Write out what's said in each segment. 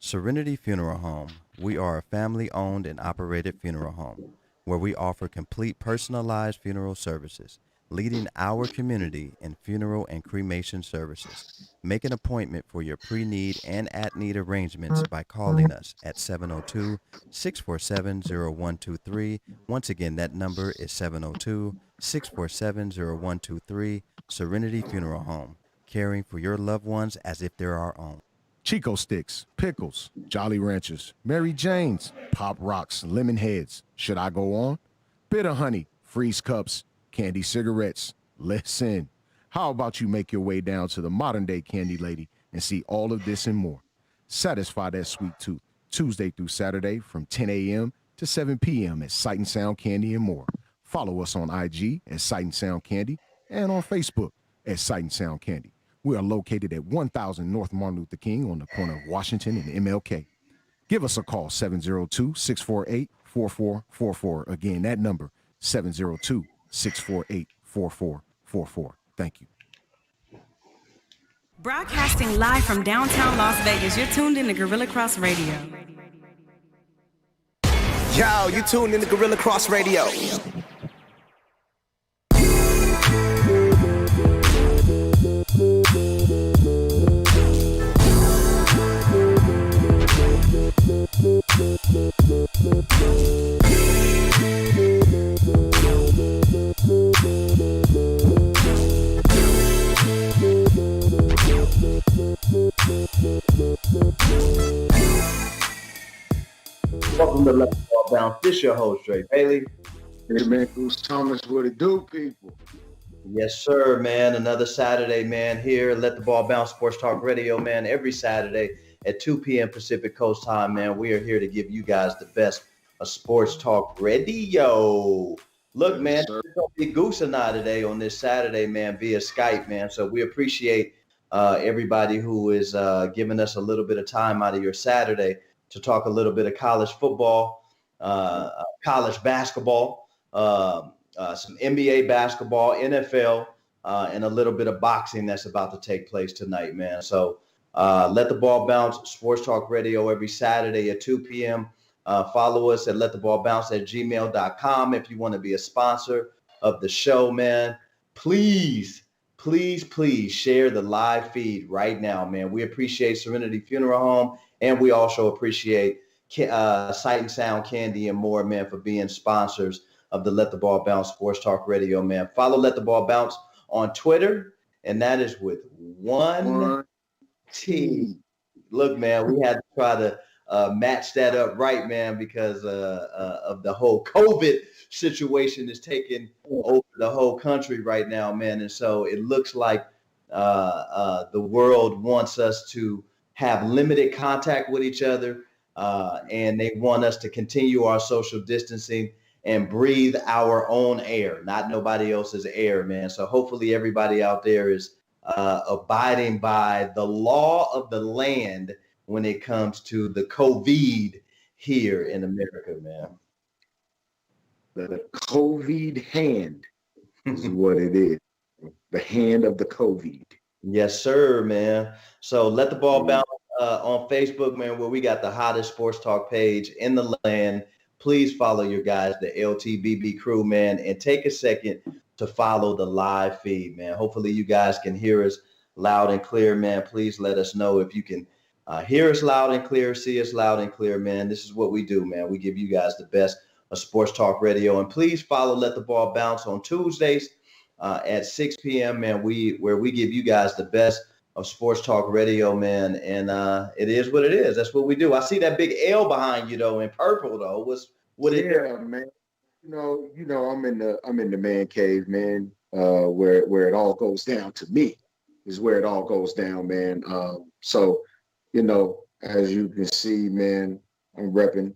Serenity Funeral Home. We are a family-owned and operated funeral home where we offer complete personalized funeral services, leading our community in funeral and cremation services. Make an appointment for your pre-need and at-need arrangements by calling us at 702-647-0123. Once again, that number is 702-647-0123. Serenity Funeral Home, caring for your loved ones as if they're our own. Chico Sticks, Pickles, Jolly Ranchers, Mary Jane's, Pop Rocks, Lemon Heads. Should I go on? Bitter Honey, Freeze Cups, Candy Cigarettes. Listen, how about you make your way down to the modern day Candy Lady and see all of this and more? Satisfy that sweet tooth Tuesday through Saturday from 10 a.m. to 7 p.m. at Sight and Sound Candy and more. Follow us on IG at Sight and Sound Candy and on Facebook at Sight and Sound Candy. We are located at 1000 North Martin Luther King on the corner of Washington and MLK. Give us a call, 702-648-4444. Again, that number, 702-648-4444. Thank you. Broadcasting live from downtown Las Vegas, you're tuned in to Gorilla Cross Radio. Yo, you tuned in to Gorilla Cross Radio. Welcome to Let the Ball Bounce. This your host, Dre Bailey. Hey man, Bruce Thomas, what it do, people? Yes, sir, man. Another Saturday, man, here. Let the Ball Bounce Sports Talk Radio, man. Every Saturday at 2 p.m. Pacific Coast time, man. We are here to give you guys the best of sports talk radio. Look, man, it's going to be Goose and I today on this Saturday, man, via Skype, man. So we appreciate everybody who is giving us a little bit of time out of your Saturday to talk a little bit of college football, college basketball, some NBA basketball, NFL, and a little bit of boxing that's about to take place tonight, man. So Let the Ball Bounce Sports Talk Radio every Saturday at 2 p.m. Follow us at lettheballbounce@gmail.com if you want to be a sponsor of the show, man. Please share the live feed right now, man. We appreciate Serenity Funeral Home, and we also appreciate Sight and Sound Candy and more, man, for being sponsors of the Let the Ball Bounce Sports Talk Radio, man. Follow Let the Ball Bounce on Twitter, and that is with one T. Look, man, we had to try to match that up right, man, because of the whole COVID situation is taking over the whole country right now, man. And so it looks like the world wants us to have limited contact with each other, and they want us to continue our social distancing and breathe our own air, not nobody else's air, man. So hopefully everybody out there is abiding by the law of the land when it comes to the COVID here in America, man. The COVID hand is what it is. The hand of the COVID. Yes, sir, man. So Let the Ball Bounce on Facebook, man, where we got the hottest sports talk page in the land. Please follow your guys, the LTBB crew, man, and take a second to follow the live feed, man. Hopefully you guys can hear us loud and clear, man. Please let us know if you can hear us loud and clear, see us loud and clear, man. This is what we do, man. We give you guys the best of sports talk radio. And please follow Let the Ball Bounce on Tuesdays at 6 p.m., man, where we give you guys the best of sports talk radio, man. And it is what it is. That's what we do. I see that big L behind you, though, in purple, though. What it is? Man. You know, I'm in the man cave, man. Where it all goes down to me is where it all goes down, man. So, you know, as you can see, man, I'm repping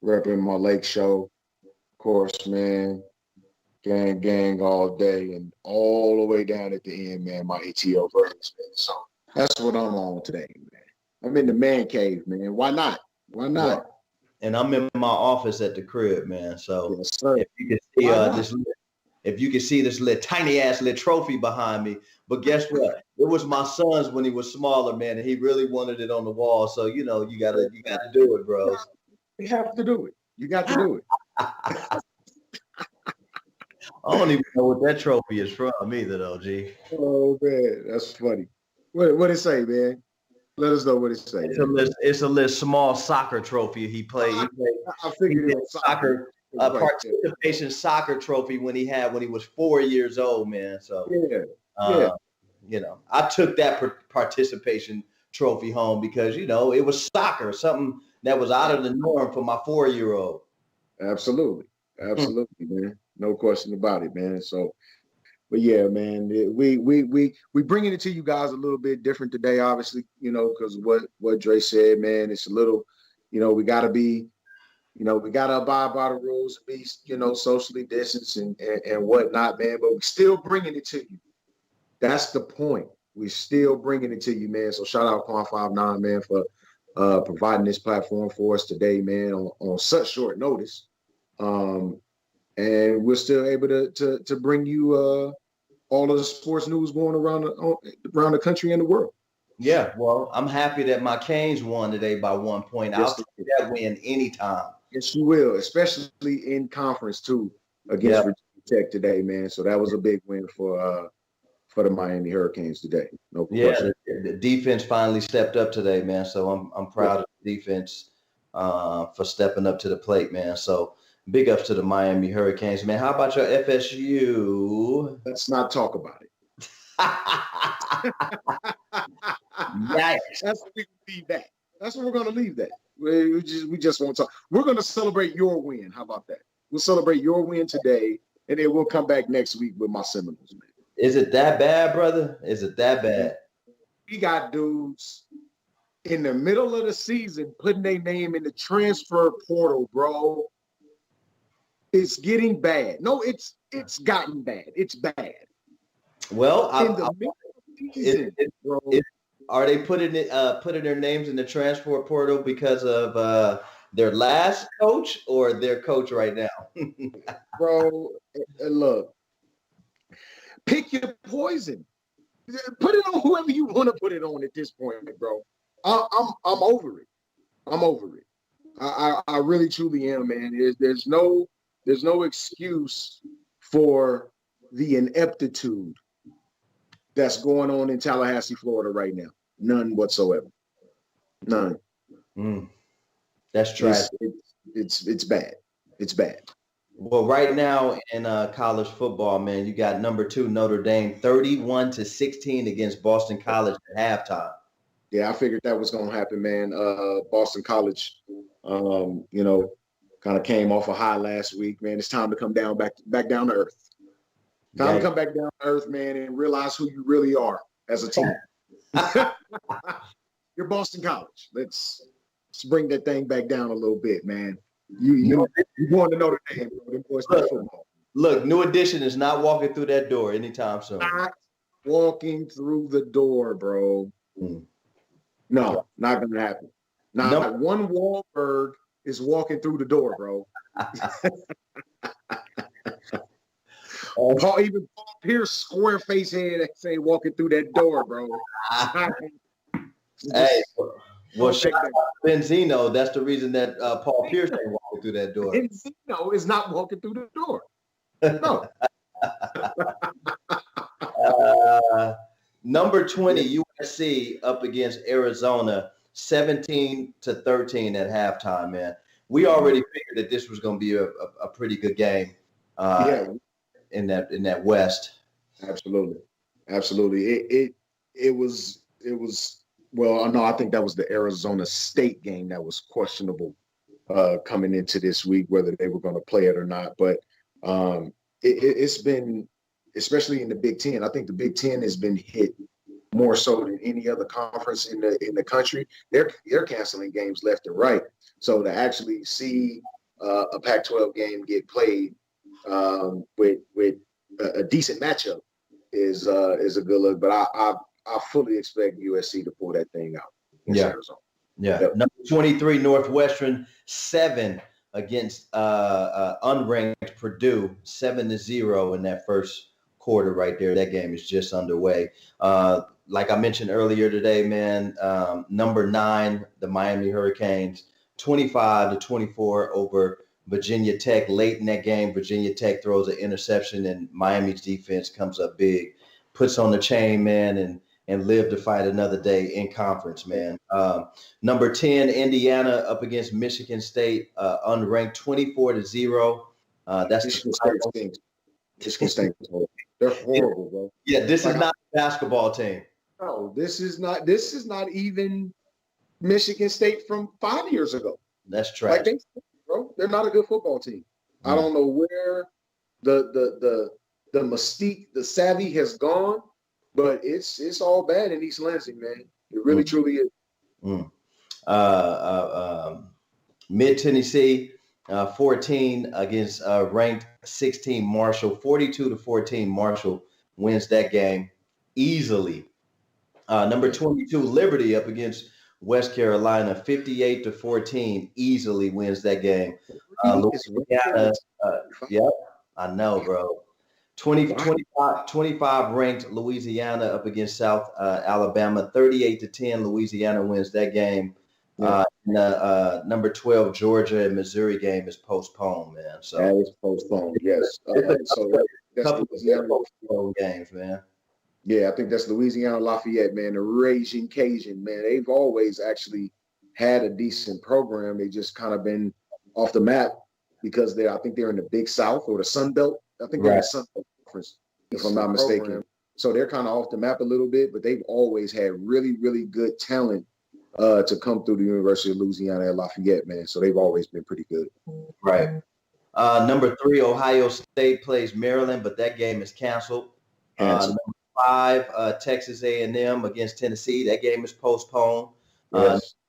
my lake show, of course, man. Gang all day and all the way down at the end, man. My ATO versions, man. So that's what I'm on today, man. I'm in the man cave, man. Why not? And I'm in my office at the crib, man. So yes, sir. if you can see if you can see this little tiny ass little trophy behind me. But guess what? It was my son's when he was smaller, man, and he really wanted it on the wall. So you gotta do it, bros. You have to do it. You got to do it. I don't even know what that trophy is from either, though, G. Oh man, that's funny. What it say, man? Let us know what it say. It's a little small soccer trophy he played. I figured it was soccer participation soccer trophy when he was 4 years old, man. So yeah. I took that participation trophy home because it was soccer, something that was out of the norm for my 4-year-old. Absolutely, man. No question about it, man. So, but yeah, man, we bringing it to you guys a little bit different today, obviously, because what Dre said, man, it's a little, we gotta be, we gotta abide by the rules, be, socially distanced and whatnot, man. But we're still bringing it to you. That's the point. We're still bringing it to you, man. So shout out Quan 59, man, for providing this platform for us today, man, on such short notice. And we're still able to bring you all of the sports news going around the country and the world. Yeah, well, I'm happy that my Canes won today by 1 point. I'll take that win anytime. Yes, you will, especially in conference too against Virginia Tech today, man. So that was a big win for the Miami Hurricanes today. No question. Yeah, the defense finally stepped up today, man. So I'm proud of the defense for stepping up to the plate, man. So big ups to the Miami Hurricanes, man. How about your FSU? Let's not talk about it. Yikes. That's what we leave that. That's what we're going to leave that. We just won't talk. We're going to celebrate your win. How about that? We'll celebrate your win today, and then we'll come back next week with my Seminoles, man. Is it that bad, brother? Is it that bad? We got dudes in the middle of the season putting their name in the transfer portal, bro. It's getting bad. No, it's gotten bad. It's bad. Well, in the middle of the season, bro. Are they putting their names in the transfer portal because of their last coach or their coach right now? Bro, look. Pick your poison. Put it on whoever you want to put it on at this point, bro. I'm over it. I'm over it. I really truly am, man. There's no excuse for the ineptitude that's going on in Tallahassee, Florida right now. None whatsoever. None. That's tragic. It's bad. It's bad. Well, right now in college football, man, you got number 2 Notre Dame 31-16 against Boston College at halftime. Yeah, I figured that was going to happen, man. Boston College, kind of came off a high last week, man. It's time to come down back down to earth. Time to come back down to earth, man, and realize who you really are as a team. You're Boston College. Let's bring that thing back down a little bit, man. You're going to Notre Dame, bro. Them boys play football. Look, New Edition is not walking through that door anytime soon. Not walking through the door, bro. No, not going to happen. Not one Wahlberg is walking through the door, bro. Even Paul Pierce, square face head, say walking through that door, bro. Hey, well, shout out to Benzino. That's the reason that Paul Pierce ain't walking through that door. Benzino is not walking through the door. No. Number 20 USC up against Arizona, 17-13 at halftime. Man, we already figured that this was going to be a pretty good game. In that West. Absolutely. It was. Well, no, I think that was the Arizona State game that was questionable coming into this week, whether they were going to play it or not. But it's been, especially in the Big Ten, I think the Big Ten has been hit more so than any other conference in the country. They're canceling games left and right. So to actually see a Pac-12 game get played with a decent matchup is a good look. But I fully expect USC to pull that thing out. Yeah. Arizona. Yeah. Yep. Number 23 Northwestern 7 against unranked Purdue 7-0 in that first quarter right there. That game is just underway. Like I mentioned earlier today, man, number 9, the Miami Hurricanes, 25-24 over Virginia Tech. Late in that game, Virginia Tech throws an interception and Miami's defense comes up big, puts on the chain, man, and live to fight another day in conference, man. Number 10, Indiana up against Michigan State, unranked 24-0. That's Michigan State stinks. Michigan State is horrible. They're horrible, bro. Yeah, this is not a basketball team. No, this is not even Michigan State from 5 years ago. That's trash. Bro, they're not a good football team. I don't know where the mystique, the savvy has gone, but it's all bad in East Lansing, man. It really truly is. Mid Tennessee, 14 against ranked 16 Marshall, 42-14. Marshall wins that game easily. Number 22, Liberty up against West Carolina, 58-14, easily wins that game. Louisiana, yep, I know, bro. 25 ranked Louisiana up against South Alabama, 38-10. Louisiana wins that game. Number 12, Georgia and Missouri game is postponed, man. So that is postponed, yes. So that's postponed games, man. Yeah, I think that's Louisiana Lafayette, man. The Raging Cajun, man. They've always actually had a decent program. They just kind of been off the map because I think they're in the Big South or the Sun Belt. I think they're in the Sun Belt Conference, if I'm not mistaken. So they're kind of off the map a little bit, but they've always had really, really good talent to come through the University of Louisiana at Lafayette, man. So they've always been pretty good. Right. Number 3, Ohio State plays Maryland, but that game is canceled. Number 5, Texas A&M against Tennessee. That game is postponed.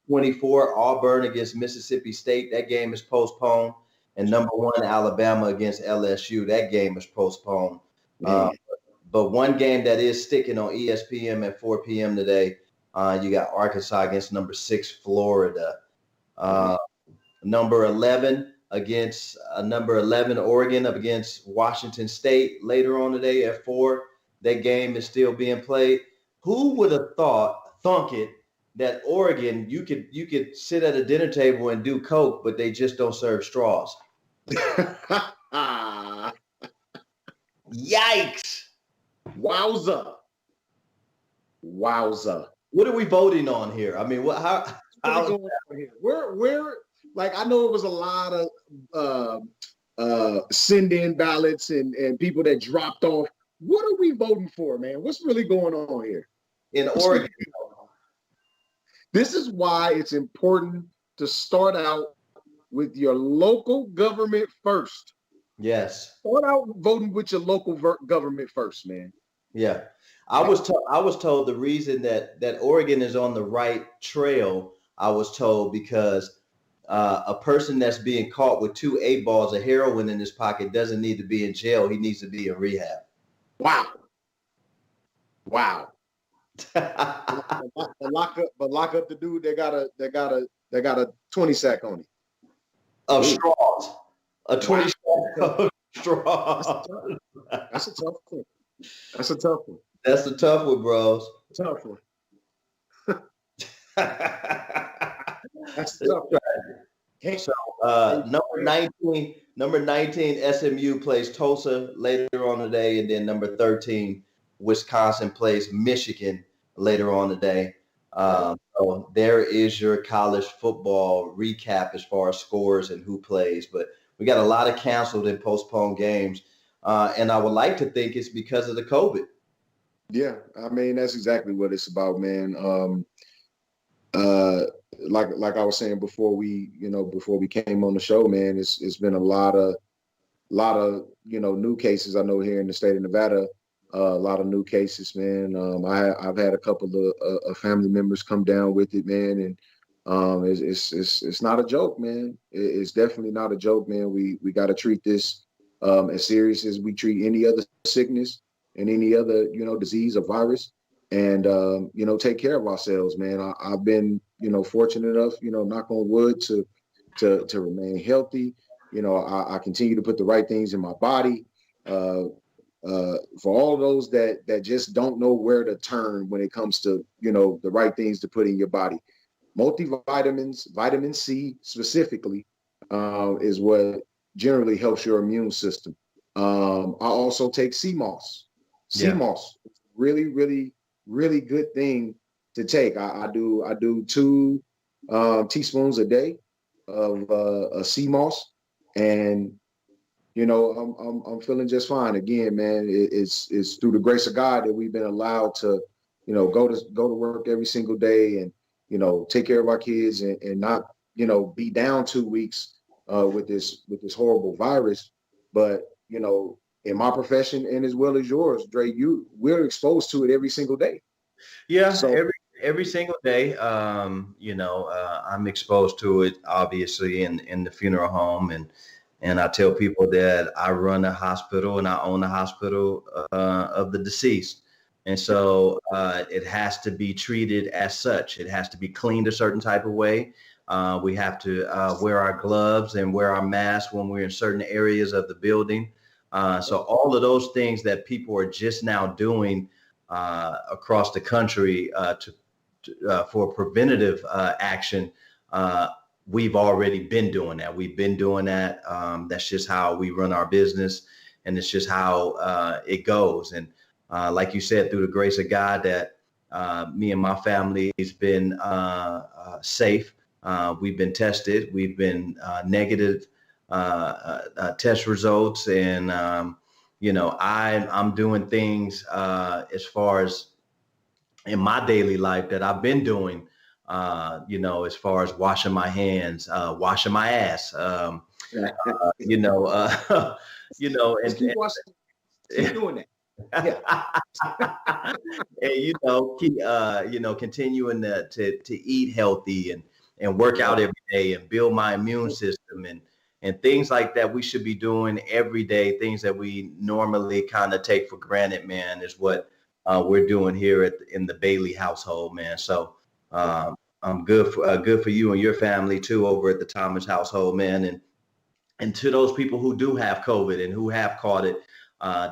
24, Auburn against Mississippi State. That game is postponed. And number 1, Alabama against LSU. That game is postponed. But one game that is sticking on ESPN at 4 p.m. today, you got Arkansas against number 6, Florida. Number 11 against number 11, Oregon up against Washington State later on today at 4. That game is still being played. Who would have thunk it that Oregon, you could sit at a dinner table and do Coke, but they just don't serve straws. Yikes. Wowza. What are we voting on here? I mean, how going on here? We're like, I know it was a lot of send-in ballots and people that dropped off. What are we voting for, man? What's really going on here? In Oregon. This is why it's important to start out with your local government first. Yes. Start out voting with your local government first, man. Yeah. I was told the reason that Oregon is on the right trail, I was told, because a person that's being caught with 2 8 balls of heroin in his pocket doesn't need to be in jail. He needs to be in rehab. Wow. but lock up the dude that got a 20 sack on him. Of straws. A 20 sack of straws. That's a tough one. That's a tough one, bros. Tough one. That's tough. So number 19, SMU plays Tulsa later on today, and then number 13, Wisconsin plays Michigan later on today. So there is your college football recap as far as scores and who plays. But we got a lot of canceled and postponed games, and I would like to think it's because of the COVID. Yeah, I mean, that's exactly what it's about, man. Like I was saying before we came on the show, man, it's been a lot of new cases. I know here in the state of Nevada, a lot of new cases, man. I've had a couple of family members come down with it, man, and it's not a joke, man. It's definitely not a joke, man. We got to treat this as serious as we treat any other sickness and any other disease or virus, and take care of ourselves, man. I've been fortunate enough, knock on wood, to to remain healthy. You know, I continue to put the right things in my body. For all those that just don't know where to turn when it comes to, you know, the right things to put in your body, multivitamins, vitamin C specifically, is what generally helps your immune system. I also take sea moss. Sea moss, really, really, really good thing to take. I do 2 teaspoons a day of sea moss, and you know, I'm feeling just fine. Again, man, it's through the grace of God that we've been allowed to, you know, go to work every single day and, you know, take care of our kids and not, you know, be down 2 weeks with this horrible virus. But, you know, in my profession and as well as yours, Dre, we're exposed to it every single day. Yeah, So every single day. You know, I'm exposed to it obviously in the funeral home, and I tell people that I run a hospital and I own a hospital of the deceased. And so it has to be treated as such. It has to be cleaned a certain type of way. We have to wear our gloves and wear our masks when we're in certain areas of the building. So all of those things that people are just now doing across the country for preventative action, we've already been doing that. We've been doing that. That's just how we run our business, and it's just how it goes. And like you said, through the grace of God, that me and my family has been safe. We've been tested. We've been negative test results, and you know, I'm doing things as far as in my daily life that I've been doing. You know, as far as washing my hands, washing my ass, you know, you know, and keep doing that. Yeah. and you know, keep, you know, continuing to eat healthy and work out every day and build my immune system and things like that. We should be doing every day. Things that we normally kind of take for granted, man, is what we're doing here in the Bailey household, man. So I'm good for you and your family too over at the Thomas household, man. And to those people who do have COVID and who have caught it,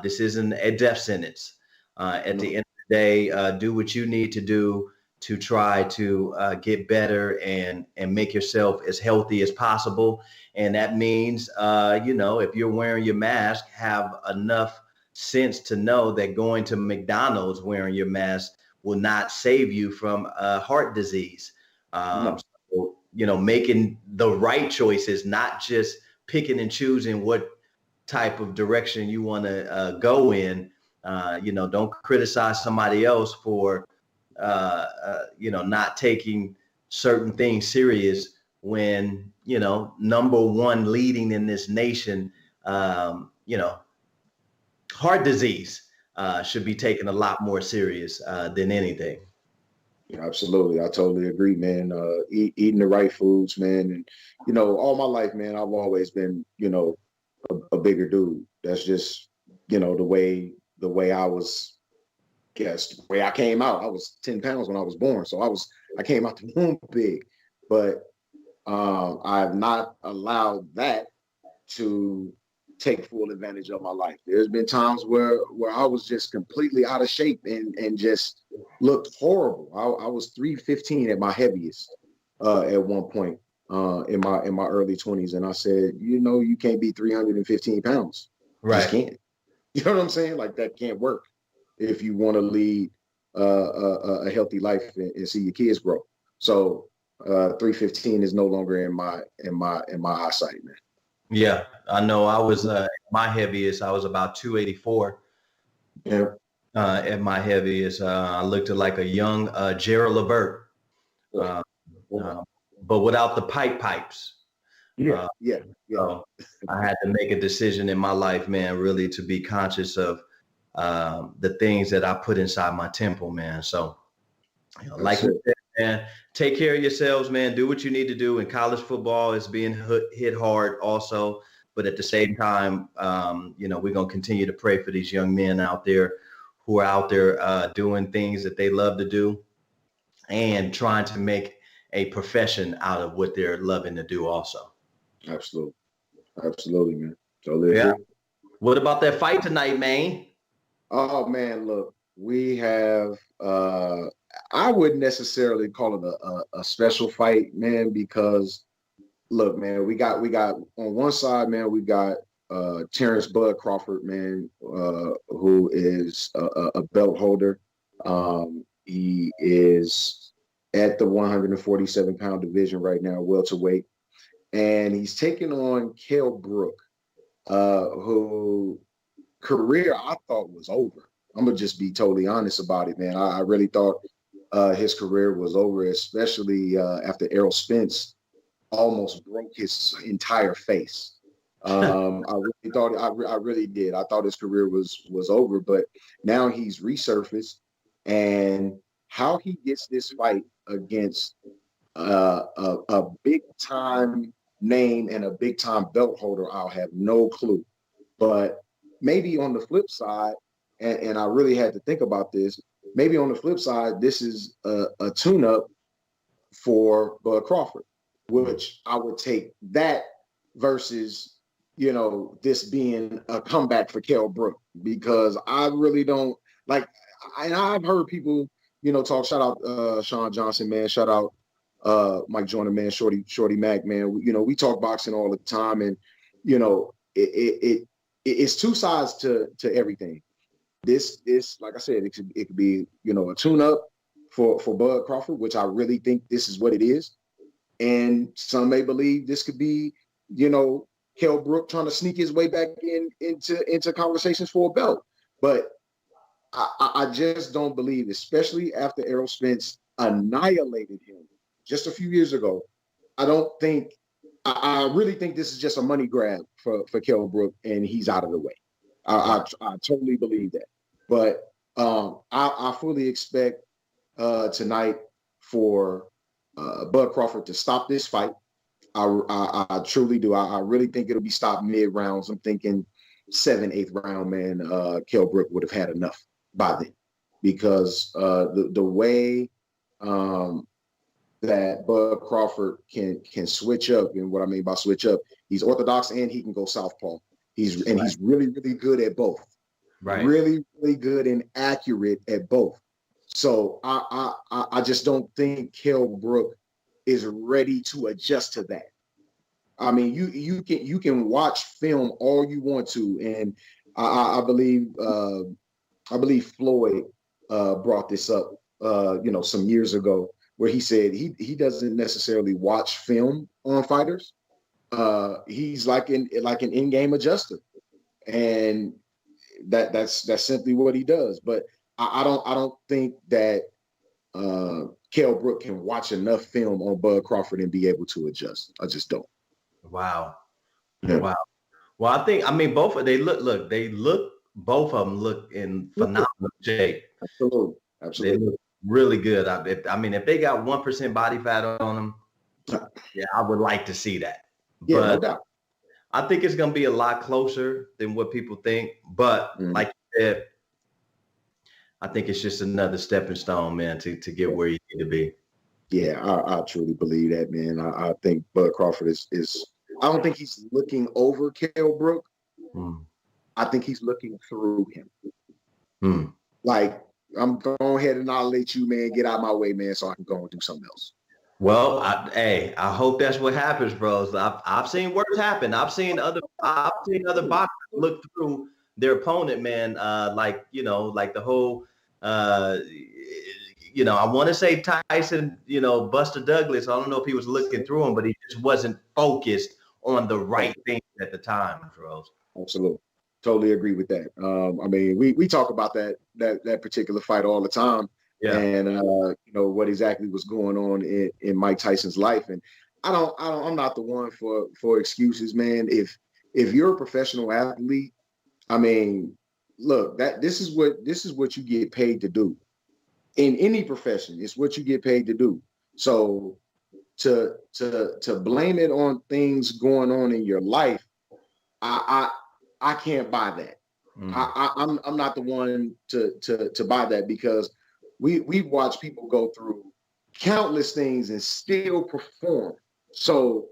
this isn't a death sentence. At the end of the day, do what you need to do to try to get better and make yourself as healthy as possible. And that means, you know, if you're wearing your mask, have enough sense to know that going to McDonald's wearing your mask will not save you from heart disease. So, you know, making the right choices, not just picking and choosing what type of direction you want to go in. You know, don't criticize somebody else for, you know, not taking certain things serious when, you know, number one leading in this nation, you know, heart disease should be taken a lot more serious than anything. Yeah, absolutely. I totally agree, man. Eating the right foods, man. And, you know, all my life, man, I've always been, you know, a bigger dude. That's just, you know, the way I was, the way I came out. I was 10 pounds when I was born. So I came out the womb big, but I've not allowed that to take full advantage of my life. There's been times where I was just completely out of shape and just looked horrible. I was 315 at my heaviest at one point in my early 20s, and I said, you know, you can't be 315 pounds. Right. Just can't. You know what I'm saying? Like, that can't work if you want to lead a healthy life and see your kids grow. So 315 is no longer in my eyesight, man. Yeah, I know. I was my heaviest. I was about 284. Yeah. At my heaviest, I looked like a young Gerald Levert, but without the pipes. Yeah. So I had to make a decision in my life, man, really to be conscious of the things that I put inside my temple, man. So, you know, like you said, man, take care of yourselves, man. Do what you need to do. And college football is being hit hard also. But at the same time, you know, we're going to continue to pray for these young men out there who are out there doing things that they love to do and trying to make a profession out of what they're loving to do also. Absolutely. Absolutely, man. Totally Yeah. agree. What about that fight tonight, man? Oh man, look, we have I wouldn't necessarily call it a special fight, man, because look, man, we got on one side, man, we got Terrence Bud Crawford, man, who is a belt holder. He is at the 147-pound division right now, welterweight, and he's taking on Kell Brook, who career I thought was over. I'm gonna just be totally honest about it, man. I really thought his career was over, especially after Errol Spence almost broke his entire face. I really thought I really did. I thought his career was over, but now he's resurfaced, and how he gets this fight against a big time name and a big time belt holder, I'll have no clue. But maybe on the flip side, and I really had to think about this, maybe on the flip side, this is a tune-up for Bud Crawford, which I would take that versus, this being a comeback for Kell Brook, because I really don't like, and I've heard people, talk, shout out Sean Johnson, man, shout out Mike Joyner, man, Shorty Mac, man. We talk boxing all the time, and it's two sides to everything. This like I said, it could be a tune up for Bud Crawford, which I really think this is what it is. And some may believe this could be, Kell Brook trying to sneak his way back into conversations for a belt. But I just don't believe, especially after Errol Spence annihilated him just a few years ago. I really think this is just a money grab for Kell Brook, and he's out of the way. I totally believe that. But I fully expect tonight for Bud Crawford to stop this fight. I truly do. I really think it'll be stopped mid-rounds. I'm thinking 7th, 8th round, man. Kell Brook would have had enough by then, because the way that Bud Crawford can switch up, and what I mean by switch up, he's orthodox and he can go southpaw. He's really, really good at both. Right. Really, really good and accurate at both. So I just don't think Kell Brook is ready to adjust to that. I mean, you can watch film all you want to, and I believe Floyd brought this up some years ago, where he said he doesn't necessarily watch film on fighters. He's like an in-game adjuster, and that's simply what he does. But I don't think that Kell Brook can watch enough film on Bud Crawford and be able to adjust. I just don't. Wow. Yeah. Wow. Well, I mean, both of both of them look in phenomenal shape. Absolutely. They look really good. I mean, if they got 1% body fat on them, yeah, I would like to see that. Yeah, but no doubt. I think it's going to be a lot closer than what people think. But like you said, I think it's just another stepping stone, man, to get where you need to be. Yeah, I truly believe that, man. I think Bud Crawford is I don't think he's looking over Kell Brook. I think he's looking through him. Like, I'm going ahead and I'll let you, man, get out of my way, man, so I can go and do something else. Well, I hope that's what happens, bros. I've seen worse happen. I've seen other boxers look through their opponent, man. Like the whole, I want to say Tyson, Buster Douglas. I don't know if he was looking through him, but he just wasn't focused on the right thing at the time, bros. Absolutely. Totally agree with that. I mean, we talk about that particular fight all the time. Yeah. And what exactly was going on in Mike Tyson's life. And I'm not the one for excuses, man. If you're a professional athlete, I mean, look, this is what you get paid to do. In any profession, it's what you get paid to do. So to blame it on things going on in your life, I can't buy that. I'm not the one to buy that, because we watch people go through countless things and still perform. So,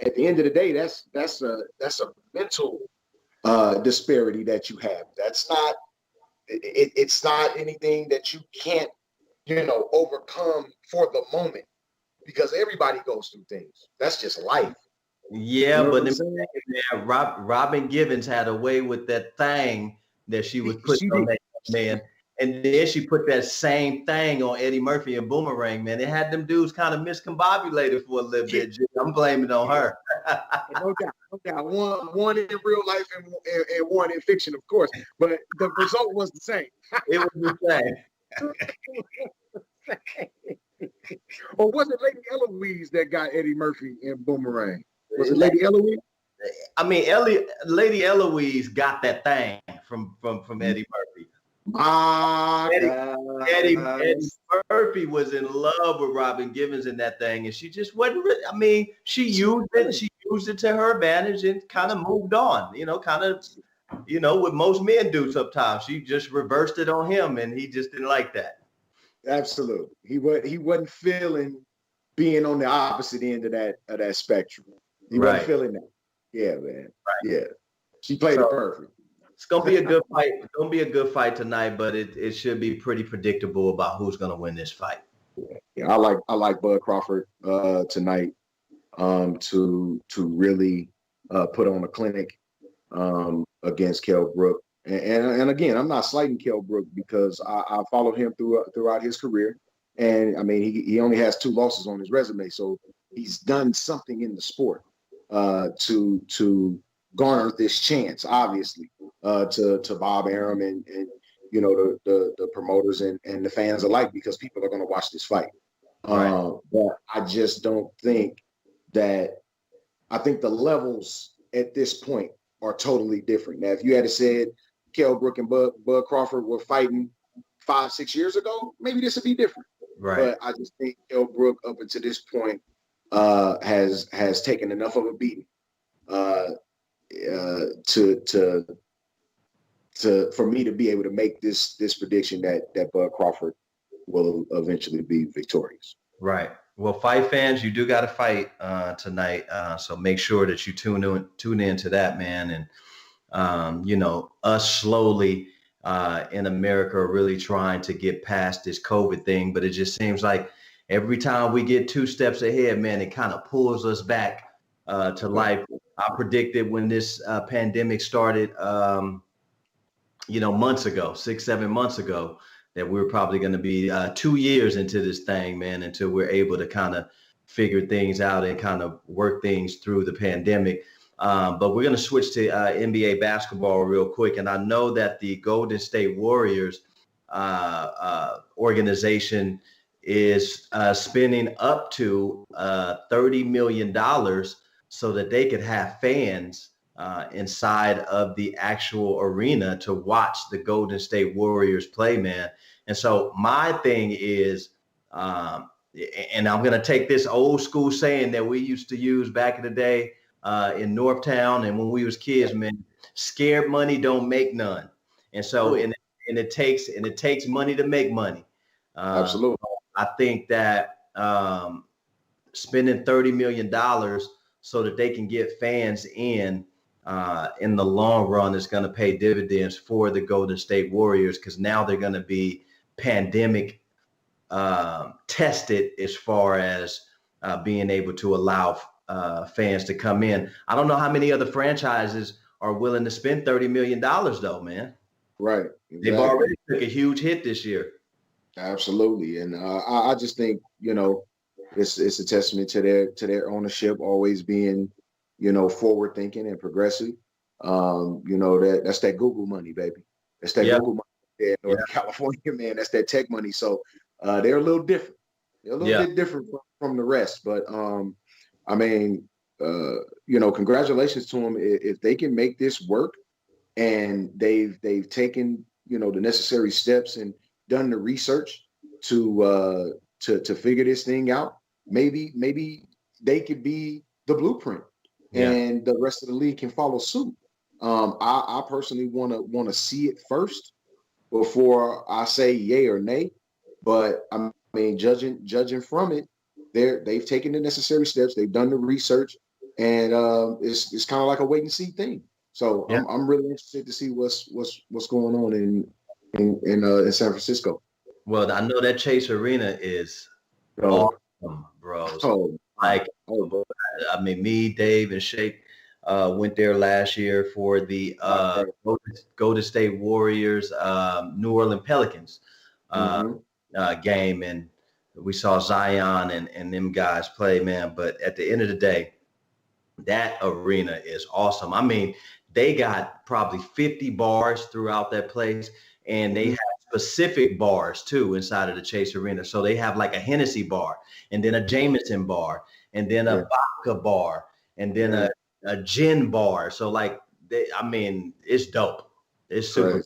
at the end of the day, that's a mental disparity that you have. That's not it's not anything that you can't, overcome for the moment, because everybody goes through things. That's just life. You Yeah, know what but I'm let me saying? tell you, man, Robin Givens had a way with that thing that she was putting She on did. that man. And then she put that same thing on Eddie Murphy and Boomerang, man. It had them dudes kind of miscombobulated for a little bit. I'm blaming it on her. No doubt, no doubt. One in real life and one in fiction, of course. But the result was the same. It was the same. Or was it Lady Eloise that got Eddie Murphy in Boomerang? Was it Lady Eloise? I mean, Lady Eloise got that thing from Eddie Murphy. Eddie Murphy was in love with Robin Givens in that thing, and she just wasn't really, I mean, she used it to her advantage and kind of moved on, what most men do sometimes. She just reversed it on him, and he just didn't like that. Absolutely. He wasn't feeling being on the opposite end of that spectrum. He wasn't feeling that. Yeah, man. Right. Yeah. She played it perfect. It's gonna be a good fight. It's gonna be a good fight tonight, but it should be pretty predictable about who's gonna win this fight. Yeah, I like Bud Crawford tonight to really put on a clinic against Kell Brook. And again, I'm not slighting Kell Brook because I followed him throughout his career. And I mean, he only has 2 losses on his resume. So he's done something in the sport to garner this chance, obviously, to Bob Arum and the promoters and the fans alike, because people are going to watch this fight. Right. But I just don't think I think the levels at this point are totally different. Now, if you had said Kell Brook and Bud Crawford were fighting 5-6 years ago, maybe this would be different. Right. But I just think Kell Brook up until this point has taken enough of a beating for me to be able to make this prediction that Bud Crawford will eventually be victorious. Right. Well, fight fans, you do got to fight tonight, so make sure that you tune into that, man. And us slowly in America are really trying to get past this COVID thing, but it just seems like every time we get 2 steps ahead, man, it kind of pulls us back to life. I predicted when this pandemic started, months ago, 6-7 months ago, that we're probably going to be 2 years into this thing, man, until we're able to kind of figure things out and kind of work things through the pandemic. But we're going to switch to NBA basketball real quick. And I know that the Golden State Warriors organization is spending up to $30 million so that they could have fans inside of the actual arena to watch the Golden State Warriors play, man. And so my thing is, and I'm going to take this old school saying that we used to use back in the day in Northtown and when we was kids, man, scared money don't make none. And so, and it takes money to make money. Absolutely. I think that spending $30 million so that they can get fans in the long run is going to pay dividends for the Golden State Warriors, because now they're going to be pandemic tested as far as being able to allow fans to come in. I don't know how many other franchises are willing to spend $30 million though, man. Right. Exactly. They've already took a huge hit this year. Absolutely. And I just think, it's a testament to their ownership always being, forward thinking and progressive. That's that Google money, baby. That's that Google money there in Northern California, man. That's that tech money. So they're a little different. They're a little bit different from the rest. But congratulations to them if they can make this work, and they've taken the necessary steps and done the research to figure this thing out. Maybe they could be the blueprint, and the rest of the league can follow suit. I personally want to see it first before I say yay or nay. But I mean, judging from it, they've taken the necessary steps. They've done the research. and it's kind of like a wait and see thing. So Yeah. I'm really interested to see what's going on in San Francisco. Well, I know that Chase Arena is So, awesome, bro. So, oh, like, oh, I mean, me, Dave, and Shake went there last year for the Golden State Warriors, New Orleans Pelicans uh, mm-hmm. game, and we saw Zion and them guys play, man. But at the end of the day, that arena is awesome. I mean, they got probably 50 bars throughout that place, and they have specific bars too inside of the Chase Arena. So they have like a Hennessy bar, and then a Jameson bar, and then a vodka bar, and then a gin bar. So like, I mean, it's dope. It's super.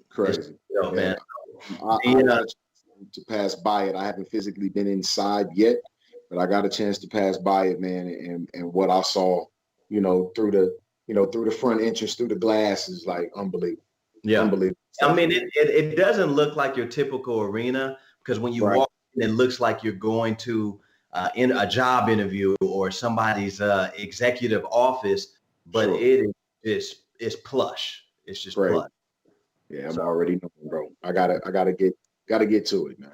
Crazy. Dope, man. I got a chance to pass by it. I haven't physically been inside yet, but I got a chance to pass by it, man. And what I saw, through the front entrance, through the glass is like unbelievable. Yeah. Unbelievable. I mean, it doesn't look like your typical arena, because when you walk in, it looks like you're going to in a job interview or somebody's executive office, but it's plush. It's just plush. Yeah, I'm already knowing, bro. I gotta get to it, man.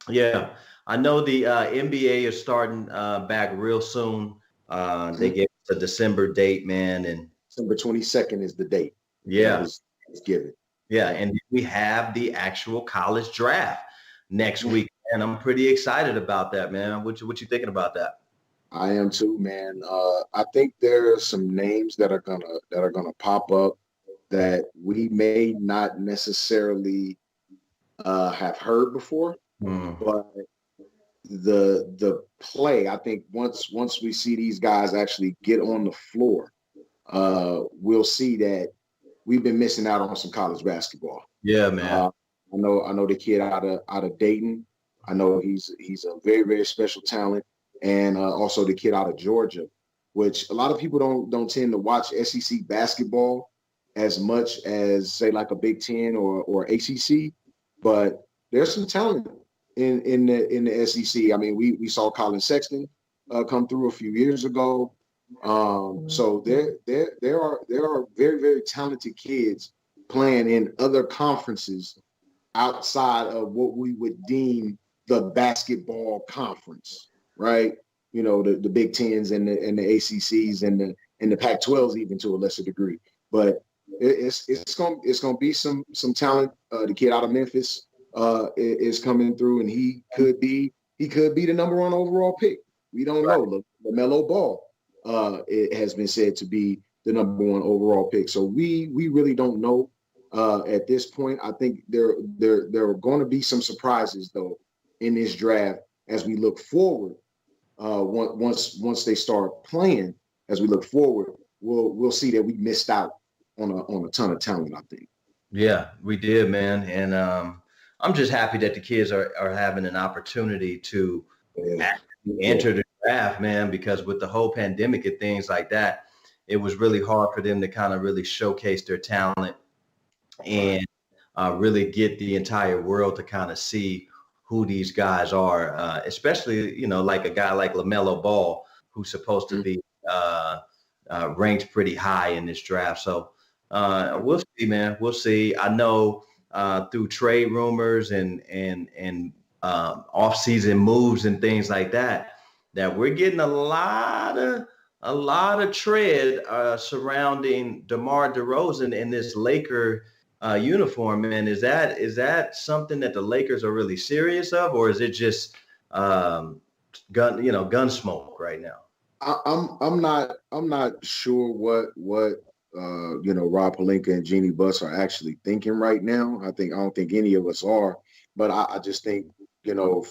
Yeah, I know the NBA is starting back real soon. They gave us a December date, man, and December 22nd is the date. Yeah, it's given. Yeah, and we have the actual college draft next week, and I'm pretty excited about that, man. What you thinking about that? I am too, man. I think there are some names that are gonna pop up that we may not necessarily have heard before, but the play, I think once we see these guys actually get on the floor, we'll see that we've been missing out on some college basketball. Yeah, man. I know the kid out of Dayton. I know he's a very, very special talent, and also the kid out of Georgia, which a lot of people don't tend to watch SEC basketball as much as, say, like a Big Ten or ACC, but there's some talent in the SEC. I mean, we saw Colin Sexton come through a few years ago. So there are very, very talented kids playing in other conferences outside of what we would deem the basketball conference, right? The Big Tens and the ACCs and the Pac-12s even to a lesser degree. But it's gonna be some talent. The kid out of Memphis is coming through, and he could be the number 1 overall pick. We don't know. LaMelo Ball it has been said to be the number 1 overall pick. So we really don't know at this point. I think there are going to be some surprises though in this draft as we look forward. Once they start playing, as we look forward, we'll see that we missed out on a ton of talent, I think. Yeah, we did, man. And I'm just happy that the kids are having an opportunity to actually enter the draft, man, because with the whole pandemic and things like that, it was really hard for them to kind of really showcase their talent and really get the entire world to kind of see who these guys are, especially, like a guy like LaMelo Ball, who's supposed to be ranked pretty high in this draft. So we'll see, man. We'll see. I know through trade rumors and off-season moves and things like that we're getting a lot of tread surrounding DeMar DeRozan in this Laker uniform, man. Is that something that the Lakers are really serious of, or is it just gun smoke right now? I'm not sure what Rob Pelinka and Jeannie Buss are actually thinking right now. I don't think any of us are, but I just think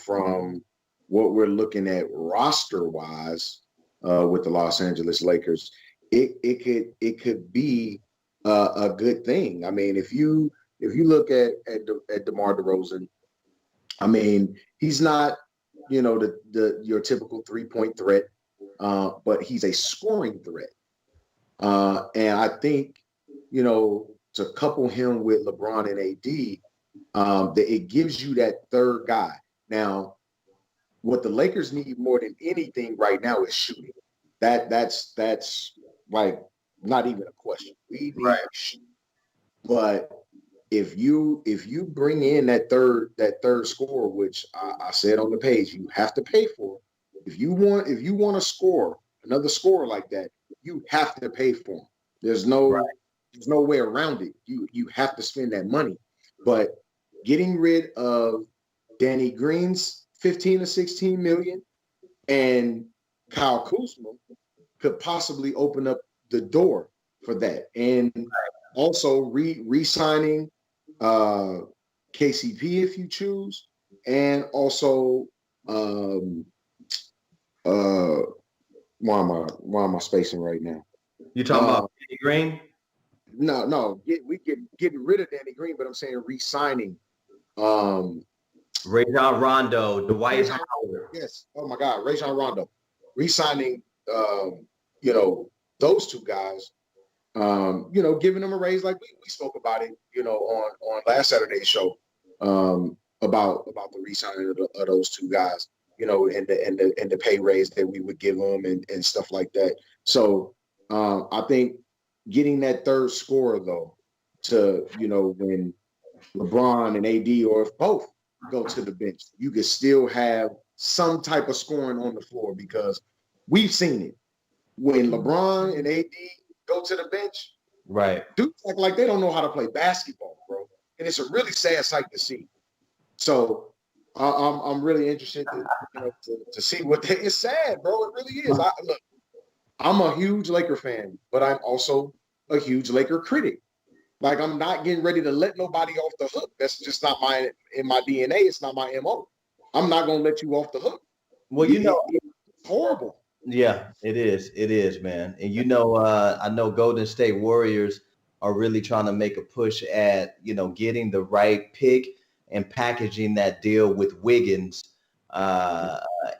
from what we're looking at roster wise with the Los Angeles Lakers, it could be a good thing. I mean, if you look at DeMar DeRozan, I mean, he's not your typical 3-point threat, but he's a scoring threat. And I think, to couple him with LeBron and AD, that it gives you that third guy. Now, what the Lakers need more than anything right now is shooting. That's like not even a question. We need, but if you bring in that third scorer, which I said on the page, you have to pay for. If you want to score another scorer like that, you have to pay for him. There's no way around it. You have to spend that money. But getting rid of Danny Green's 15 to 16 million and Kyle Kuzma could possibly open up the door for that. And also re-signing KCP if you choose, and also why am I spacing right now? You talking about Danny Green? No, getting rid of Danny Green, but I'm saying re-signing Rajon Rondo, Dwight Howard. Yes. Oh my God, Rajon Rondo. Re-signing those two guys, giving them a raise like we spoke about it, on last Saturday's show, about the re-signing of those two guys, and the pay raise that we would give them and stuff like that. So I think getting that third scorer though, to when LeBron and AD or if both go to the bench, you could still have some type of scoring on the floor, because we've seen it when LeBron and AD go to the bench. Right. Dudes act like they don't know how to play basketball, bro, and it's a really sad sight to see. So I'm really interested to see what they. It's sad, bro. It really is. Look, I'm a huge Laker fan, but I'm also a huge Laker critic. Like, I'm not getting ready to let nobody off the hook. That's just not in my DNA. It's not my MO. I'm not gonna let you off the hook. Well, it's horrible. Yeah, it is. It is, man. And I know Golden State Warriors are really trying to make a push at, getting the right pick and packaging that deal with Wiggins.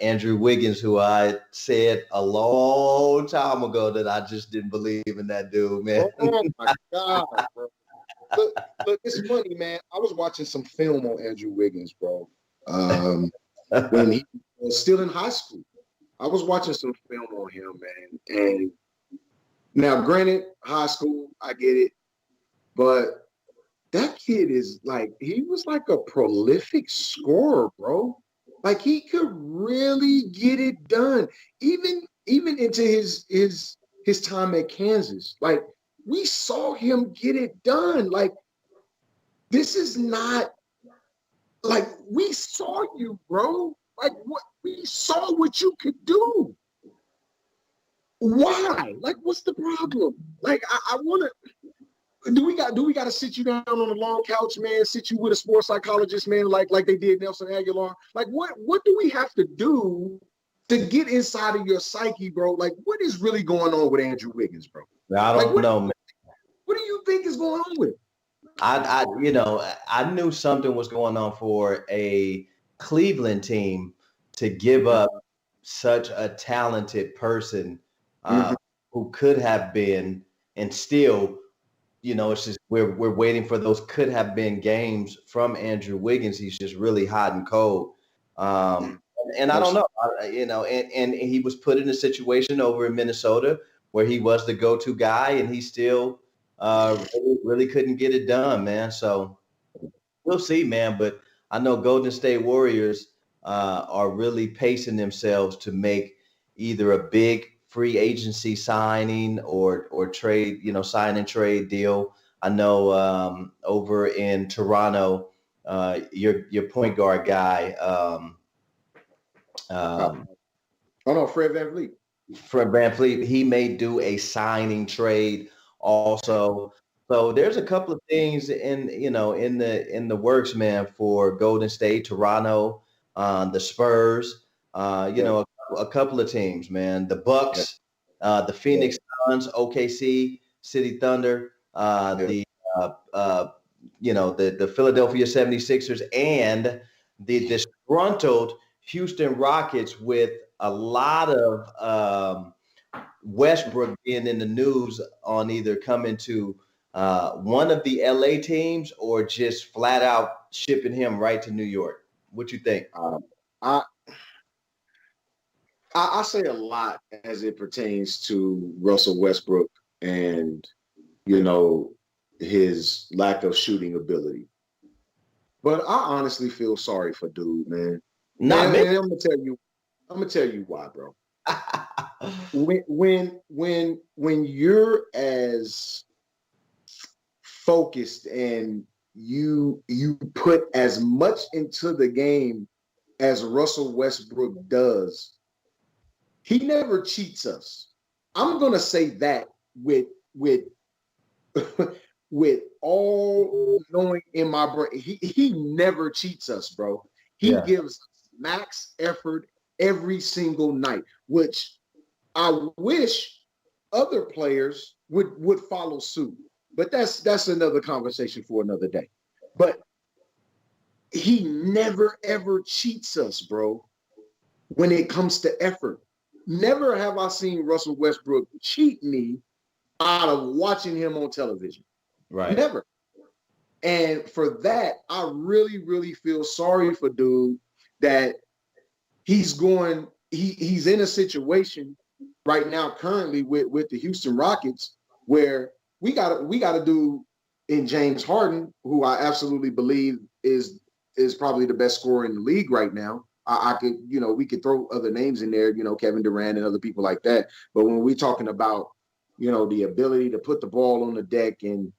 Andrew Wiggins, who I said a long time ago that I just didn't believe in that dude, man. Oh my God, bro. Look, it's funny, man. I was watching some film on Andrew Wiggins, bro. When he was still in high school. I was watching some film on him, man. And now, granted, high school, I get it. But that kid he was like a prolific scorer, bro. Like, he could really get it done. Even into his time at Kansas. Like, we saw him get it done. Like, this is not like, we saw you, bro. Like, what we saw what you could do. Why? Like, what's the problem? Like, I want to. Do we got to sit you down on the long couch, man? Sit you with a sports psychologist, man, like they did Nelson Aguilar? Like, what do we have to do to get inside of your psyche, bro? Like, what is really going on with Andrew Wiggins, bro? I don't know, man. What do you think is going on with him? I knew something was going on for a Cleveland team to give up such a talented person who could have been, and still, it's just we're waiting for those could have been games from Andrew Wiggins. He's just really hot and cold. And I don't know, and he was put in a situation over in Minnesota where he was the go-to guy, and he still really couldn't get it done, man. So we'll see, man. But I know Golden State Warriors are really pacing themselves to make either a big free agency signing or trade, sign and trade deal. I know over in Toronto, your point guard guy. Fred VanVleet. Fred VanVleet, he may do a signing trade also. So there's a couple of things in the works, man, for Golden State, Toronto, the Spurs, a couple of teams, man. The Bucks, the Phoenix Suns, OKC, City Thunder, the Philadelphia 76ers, and the disgruntled Houston Rockets, with a lot of Westbrook being in the news on either coming to one of the LA teams or just flat out shipping him right to New York. What you think? I say a lot as it pertains to Russell Westbrook and, you know, his lack of shooting ability. But I honestly feel sorry for dude, man. Not me. And I'm gonna tell you why, bro. When you're as focused and you put as much into the game as Russell Westbrook does, he never cheats us. I'm gonna say that with with all knowing in my brain. He never cheats us, bro. He Yeah. gives max effort every single night, which I wish other players would follow suit. But that's another conversation for another day. But he never ever cheats us, bro, when it comes to effort. Never have I seen Russell Westbrook cheat me out of watching him on television. Right. Never. And for that, I really, really feel sorry for dude that he's in a situation right now currently with the Houston Rockets where we gotta do in James Harden, who I absolutely believe is probably the best scorer in the league right now. I could, we could throw other names in there, Kevin Durant and other people like that. But when we're talking about, the ability to put the ball on the deck and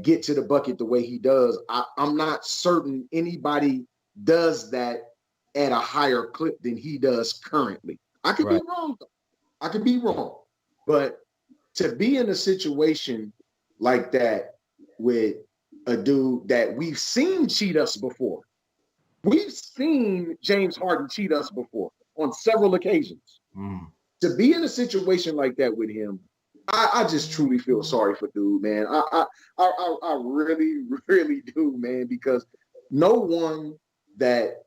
get to the bucket the way he does, I'm not certain anybody does that at a higher clip than he does currently. I could be wrong, though. I could be wrong. But to be in a situation like that with a dude that we've seen cheat us before. We've seen James Harden cheat us before on several occasions. Mm. To be in a situation like that with him, I just truly feel sorry for dude, man. I really, really do, man, because no one that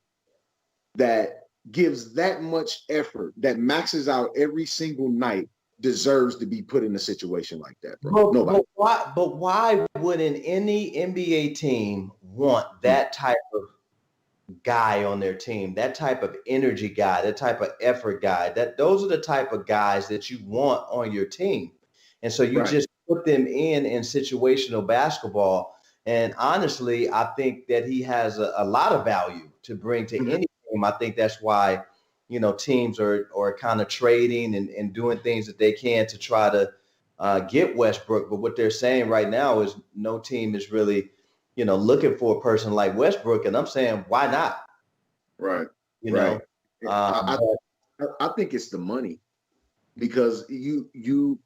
gives that much effort, that maxes out every single night, deserves to be put in a situation like that, bro. Nobody. But why wouldn't any NBA team want that type of guy on their team, that type of energy guy, that type of effort guy? Those are the type of guys that you want on your team. And so you just put them in situational basketball. And honestly, I think that he has a lot of value to bring to any team. I think that's why, teams are kind of trading and doing things that they can to try to get Westbrook. But what they're saying right now is no team is really, looking for a person like Westbrook. And I'm saying, why not? Right. You know, I think it's the money, because you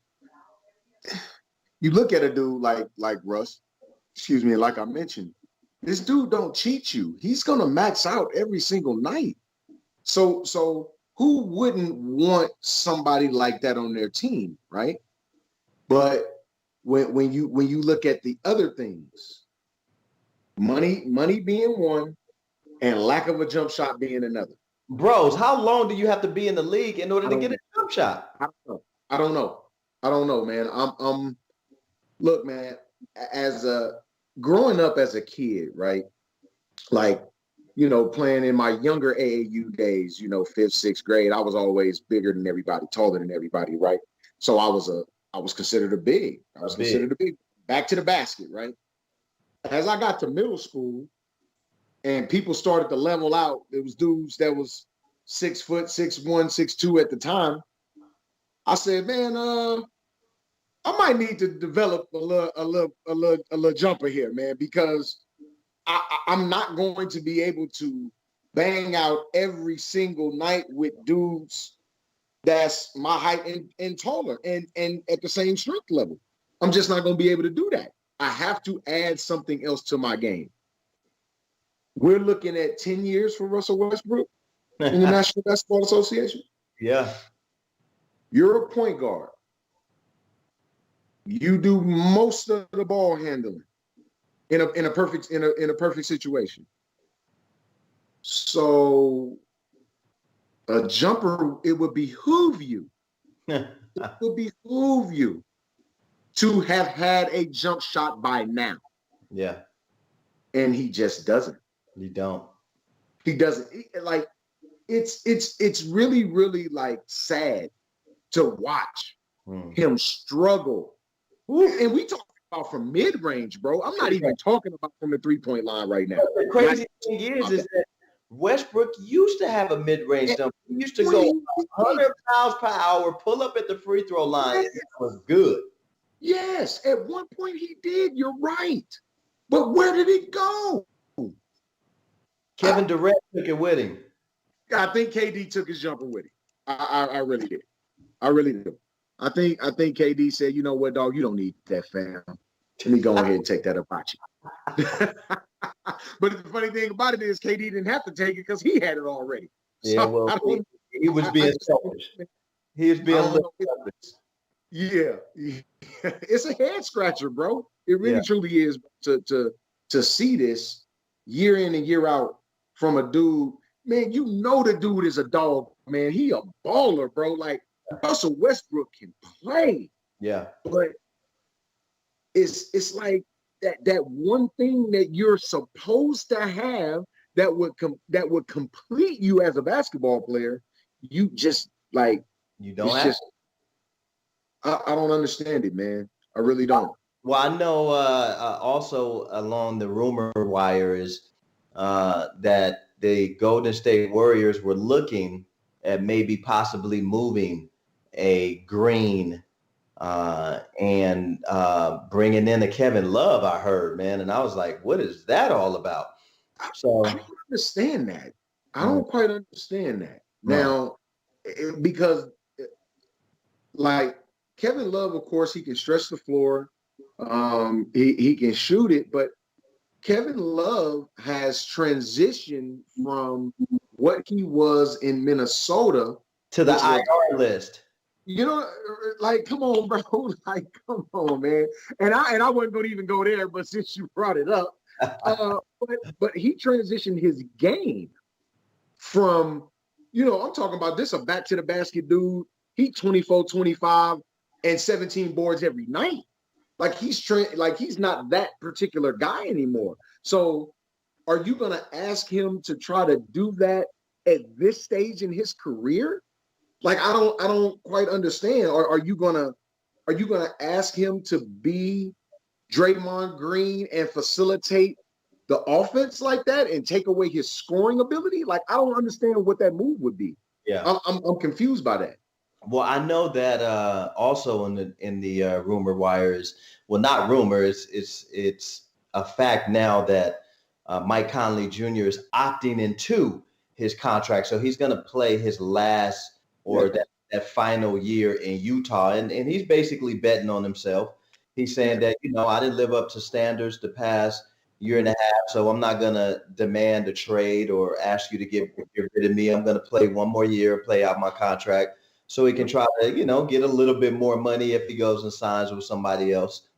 look at a dude like Russ, excuse me, like I mentioned, this dude don't cheat you. He's gonna max out every single night. So who wouldn't want somebody like that on their team, right? But when you look at the other things, money being one, and lack of a jump shot being another. Bros, how long do you have to be in the league in order to get a jump shot? I don't know, man. Look, man, growing up as a kid, right? Like, playing in my younger AAU days, 5th, 6th grade, I was always bigger than everybody, taller than everybody, right? So I was considered a big. I was considered a big. Back to the basket, right? As I got to middle school and people started to level out, there was dudes that was 6 foot, 6'1", 6'2" at the time. I said, man, I might need to develop a little jumper here, man, because I'm not going to be able to bang out every single night with dudes that's my height and taller and at the same strength level. I'm just not going to be able to do that. I have to add something else to my game. We're looking at 10 years for Russell Westbrook in the National Basketball Association. Yeah. You're a point guard. You do most of the ball handling in a perfect situation. So a jumper, it would behoove you. It would behoove you to have had a jump shot by now. Yeah. And he just doesn't. You don't. He doesn't. it's really, really like sad to watch him struggle. And we talking about from mid-range, bro. I'm not even talking about from the 3-point line right now. The crazy thing is that Westbrook used to have a mid-range jumper. He used to go 100 miles per hour, pull up at the free throw line, and it was good. Yes, at one point he did. You're right. But where did it go? Kevin Durant took it with him. I think KD took his jumper with him. I really did. I really do. I think KD said, you know what, dog, you don't need that, fam. Let me go ahead and take that about you. But the funny thing about it is KD didn't have to take it because he had it already. Yeah, well, he was being selfish. He was being a little selfish. Yeah. It's a head scratcher, bro. It really truly is to see this year in and year out from a dude. Man, you know the dude is a dog, man. He a baller, bro. Like Russell Westbrook can play. Yeah. But it's like that one thing that you're supposed to have that would complete you as a basketball player. You just like you don't have. I don't understand it, man. I really don't. Well, I know also along the rumor wire is that the Golden State Warriors were looking at maybe possibly moving a Green and bringing in a Kevin Love, I heard, man. And I was like, what is that all about? So I don't understand that. I don't quite understand that. Now, because like Kevin Love, of course, he can stretch the floor. He can shoot it, but Kevin Love has transitioned from what he was in Minnesota to the IR list. You know, like, come on, bro. Like, come on, man. And I wasn't going to even go there, but since you brought it up, but he transitioned his game from, I'm talking about this, a back to the basket dude. He 24, 25, and 17 boards every night. Like he's not that particular guy anymore. So are you going to ask him to try to do that at this stage in his career? Like, I don't quite understand. Or are you gonna ask him to be Draymond Green and facilitate the offense like that and take away his scoring ability? Like, I don't understand what that move would be. Yeah, I'm confused by that. Well, I know that also in the rumor wires. Well, not rumor. It's a fact now that Mike Conley Jr. is opting into his contract, so he's going to play his last or that final year in Utah, and he's basically betting on himself. He's saying that I didn't live up to standards the past year and a half, so I'm not going to demand a trade or ask you to get rid of me. I'm going to play one more year, play out my contract, so he can try to, get a little bit more money if he goes and signs with somebody else.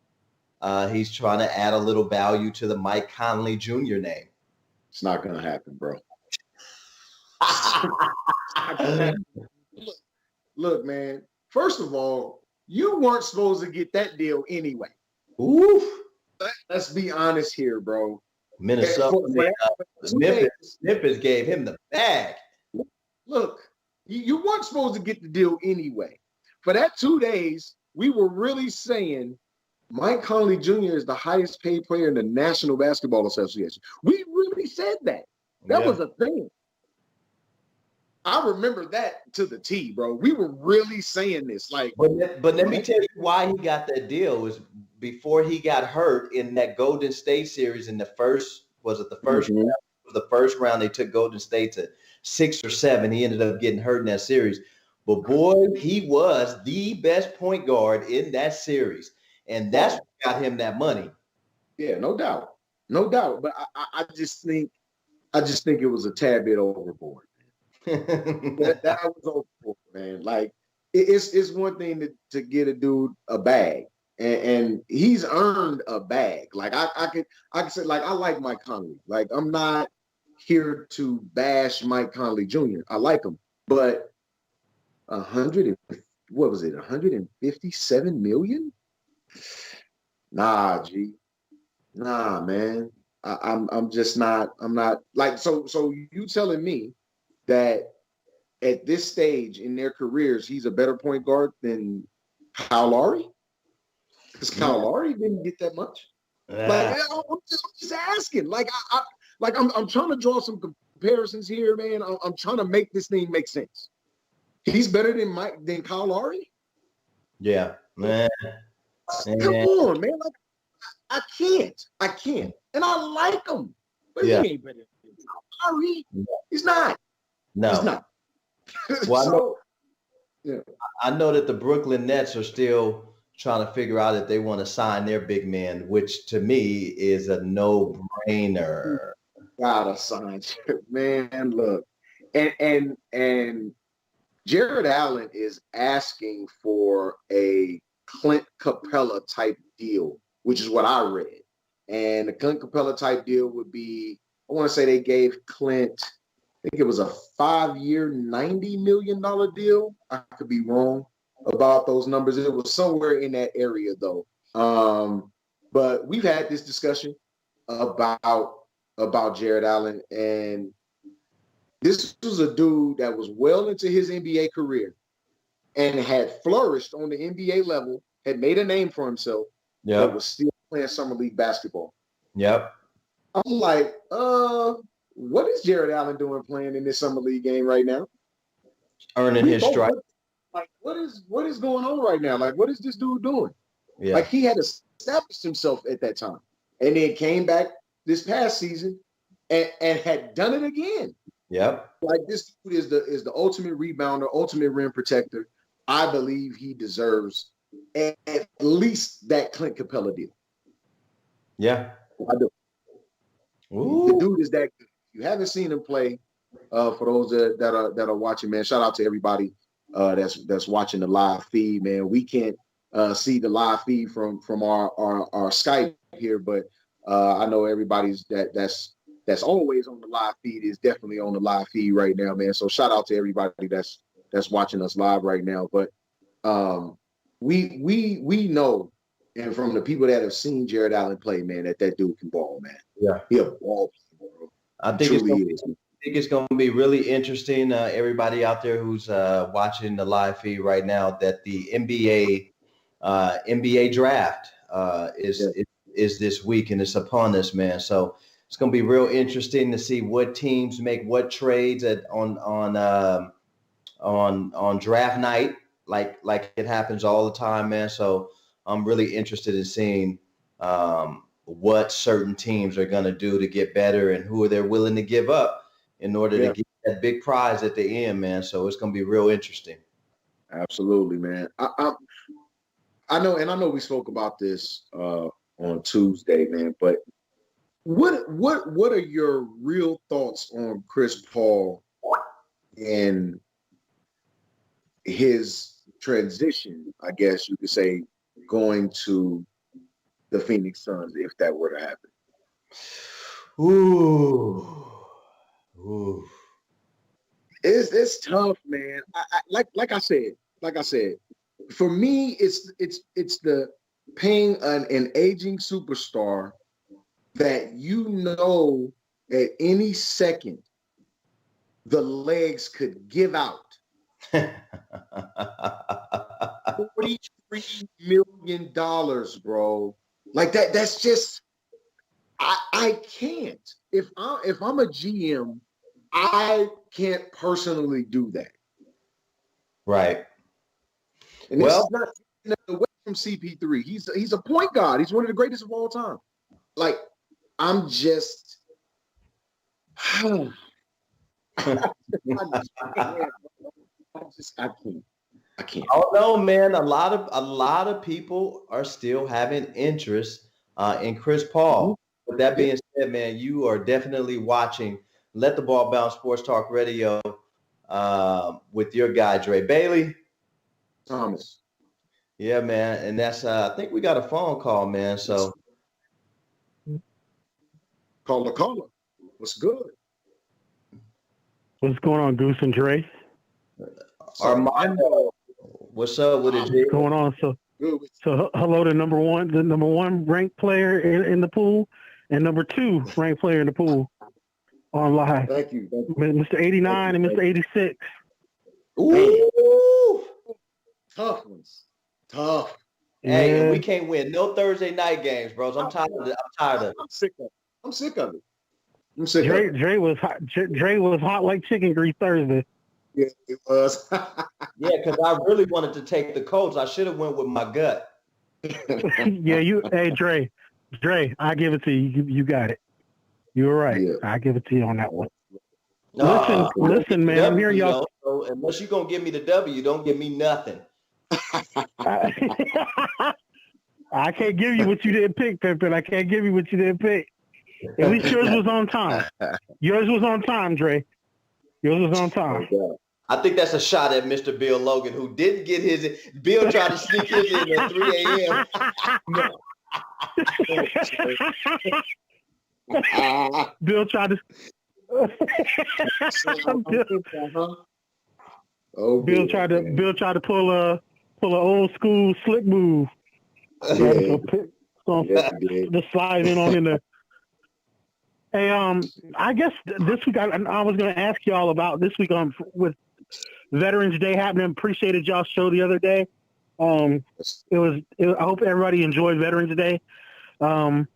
He's trying to add a little value to the Mike Conley Jr. name. It's not going to happen, bro. Look, man, first of all, you weren't supposed to get that deal anyway. Oof. Let's be honest here, bro. Minnesota, Memphis gave him the bag. Look, you weren't supposed to get the deal anyway. For that 2 days, we were really saying Mike Conley Jr. is the highest paid player in the National Basketball Association. We really said that. That was a thing. I remember that to the T, bro. We were really saying this. Like, but let me tell you why he got that deal was before he got hurt in that Golden State series in the first round? The first round they took Golden State to 6 or 7. He ended up getting hurt in that series. But boy, he was the best point guard in that series. And that's what got him that money. Yeah, no doubt. No doubt. But I just think it was a tad bit overboard. that was overboard, man. Like it's one thing to get a dude a bag, and he's earned a bag. Like I could say, like, I like Mike Conley. Like, I'm not here to bash Mike Conley Jr. I like him, but 157 million? Nah, G. Nah, man. I'm just not. I'm not like so. You telling me that at this stage in their careers, he's a better point guard than Kyle Lowry? Because Kyle Lowry didn't get that much. Like, I'm just asking. Like, I'm trying to draw some comparisons here, man. I'm trying to make this thing make sense. He's better than Kyle Lowry? Yeah, man. Come on, man. Like, I can't. And I like him. But he ain't better than Kyle Lowry. He's not. No. He's not. Well, I know that the Brooklyn Nets are still trying to figure out if they want to sign their big man, which to me is a no-brainer. Gotta sign, man. Look, and Jared Allen is asking for a Clint Capella type deal, which is what I read. And the Clint Capella type deal would be, I want to say they gave Clint, I think it was a 5-year, $90 million deal. I could be wrong about those numbers. It was somewhere in that area, though. But we've had this discussion about Jared Allen, and this was a dude that was well into his NBA career and had flourished on the NBA level, had made a name for himself, but was still playing summer league basketball. Yep. I'm like, what is Jared Allen doing playing in this summer league game right now? Earning his stripes. Like, what is going on right now? Like, what is this dude doing? Yeah. Like, he had established himself at that time, and then came back this past season and had done it again. Yep. Like, this dude is the ultimate rebounder, ultimate rim protector. I believe he deserves at least that Clint Capella deal. Yeah. I do. Ooh. The dude is that good. If you haven't seen him play, for those that are watching, man, shout out to everybody that's watching the live feed, man. We can't see the live feed from our Skype here, but I know everybody's that's always on the live feed is definitely on the live feed right now, man. So shout out to everybody that's watching us live right now. But we know, and from the people that have seen Jared Allen play, man, that dude can ball, man. Yeah. He a ball player, bro. I think it's going to be really interesting. Everybody out there who's watching the live feed right now, that the NBA draft is this week, and it's upon us, man. So it's going to be real interesting to see what teams make what trades on draft night, like it happens all the time, man. So I'm really interested in seeing what certain teams are going to do to get better and who they're willing to give up in order to get that big prize at the end, man. So it's going to be real interesting. Absolutely, man. I know we spoke about this on Tuesday, man, but what are your real thoughts on Chris Paul and his transition, I guess you could say, going to the Phoenix Suns if that were to happen? Ooh. It's tough, man. Like I said, for me, it's the paying an aging superstar that you know at any second the legs could give out. $43 million, bro. Like that's just I can't. If I'm a GM, I can't personally do that. Right. And this is not away from CP3. He's a point guard. He's one of the greatest of all time. Like, I'm just I can't. Oh no, man. A lot of people are still having interest in Chris Paul. With that being said, man, you are definitely watching Let the Ball Bounce Sports Talk Radio with your guy Dre Bailey. Thomas. Yeah, man. And that's I think we got a phone call, man. So caller. What's good? What's going on, Goose and Dre? Armando, what's up with it, G? What's going on? So hello to number one ranked player in the pool, and number 2 ranked player in the pool on live. Thank you. Mr. 89 and Mr. 86. Ooh, tough ones. Tough. Hey, and we can't win no Thursday night games, bros. I'm tired of it. I'm sick of it. I'm sick of it. Dre was hot. Dre was hot like chicken grease Thursday. Yeah, it was. Yeah, because I really wanted to take the Colts. I should have went with my gut. Hey, Dre, I give it to you. You got it. You were right. Yeah. I give it to you on that one. Listen, man. I'm hearing y'all. So unless you're going to give me the W, don't give me nothing. I can't give you what you didn't pick, Pimpin. I can't give you what you didn't pick. At least yours was on time. Yours was on time, Dre. Yours was on time. I think that's a shot at Mr. Bill Logan, who didn't get his. Bill tried to sneak his in at 3 a.m. Bill tried to. Bill tried to pull an old school slick move. The slide in on in there. Hey, I guess this week I was going to ask y'all about this week with Veterans Day happening. Appreciated y'all's show the other day. I hope everybody enjoyed Veterans Day. I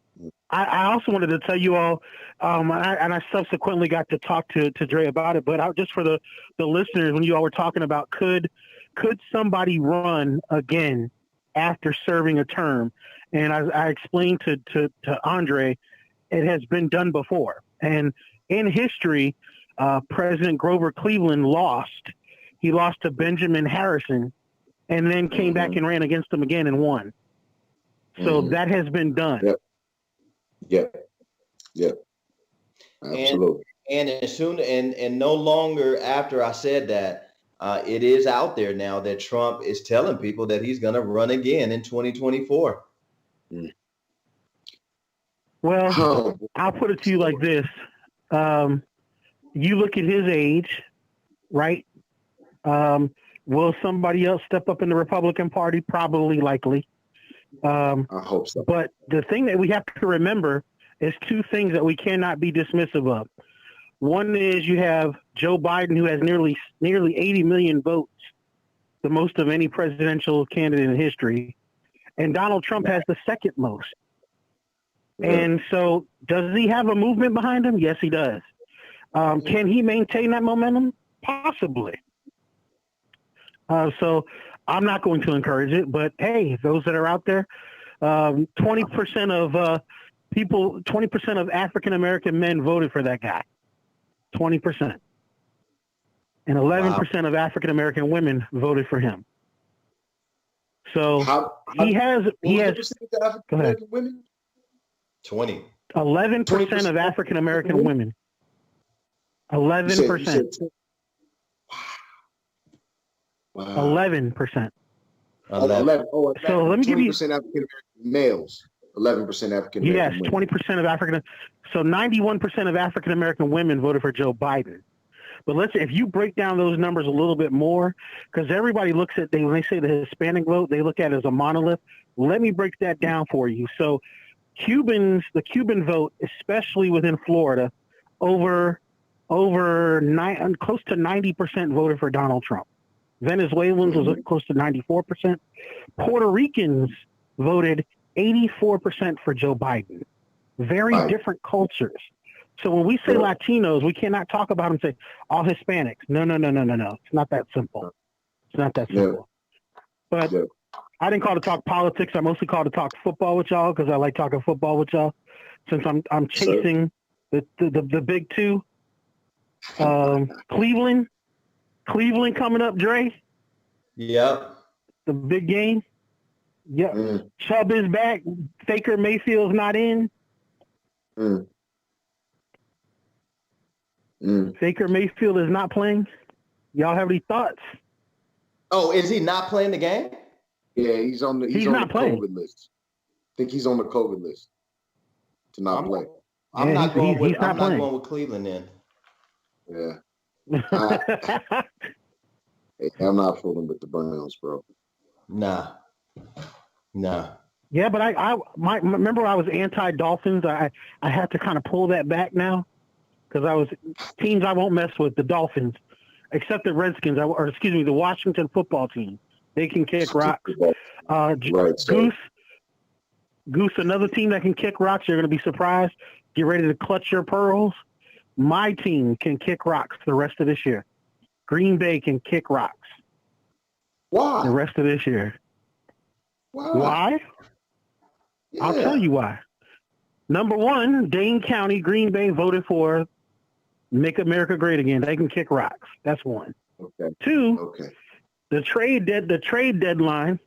also wanted to tell you all, and I subsequently got to talk to Dre about it, but just for the listeners, when you all were talking about could somebody run again after serving a term, and I explained to Andre, it has been done before, and in history, President Grover Cleveland lost. He lost to Benjamin Harrison, and then came back and ran against him again and won. So that has been done. Yep. Absolutely. And as soon and no longer after I said that, it is out there now that Trump is telling people that he's going to run again in 2024. Well, I'll put it to you like this. You look at his age, right? Will somebody else step up in the Republican Party? Probably, likely. I hope so. But the thing that we have to remember is two things that we cannot be dismissive of. One is you have Joe Biden, who has nearly 80 million votes, the most of any presidential candidate in history. And Donald Trump has the second most. Yeah. And so does he have a movement behind him? Yes, he does. Can he maintain that momentum? Possibly. So I'm not going to encourage it, but hey, those that are out there, 20% of people, 20% of African-American men voted for that guy. 20%. And 11% of African-American women voted for him. So he has, go ahead. Women? 20. 11% of African-American women. 11%. Wow. 11%. 11. Oh, so let me give you 20% African American males, 11% African American. Yes, 20% of African. So 91% of African American women voted for Joe Biden. But if you break down those numbers a little bit more, because everybody looks at when they say the Hispanic vote, they look at it as a monolith. Let me break that down for you. So the Cuban vote, especially within Florida, close to 90% voted for Donald Trump. Venezuelans was close to 94%. Puerto Ricans voted 84% for Joe Biden. Very different cultures. So when we say Latinos, we cannot talk about them and say all Hispanics. No. It's not that simple. It's not that simple. But I didn't call to talk politics. I mostly called to talk football with y'all because I like talking football with y'all. Since I'm chasing the big two. Cleveland coming up, Dre. Yep. The big game. Yep. Chubb is back. Baker Mayfield's not in. Baker Mayfield is not playing. Y'all have any thoughts? Oh, is he not playing the game? Yeah, he's on the COVID list. I think he's on the COVID list to not play. I'm not going with Cleveland then. Yeah. I'm not fooling with the Browns, bro. Nah. Yeah, but I remember I was anti-Dolphins. I had to kind of pull that back now because teams I won't mess with, the Dolphins. except the Redskins, or excuse me, the Washington football team. They can kick rocks. Goose, another team that can kick rocks. You're going to be surprised. Get ready to clutch your pearls. My team can kick rocks the rest of this year. Green Bay can kick rocks. Why? The rest of this year. Why? Yeah. I'll tell you why. Number one, Dane County, Green Bay voted for Make America Great Again. They can kick rocks. That's one. Okay. Two, the trade deadline,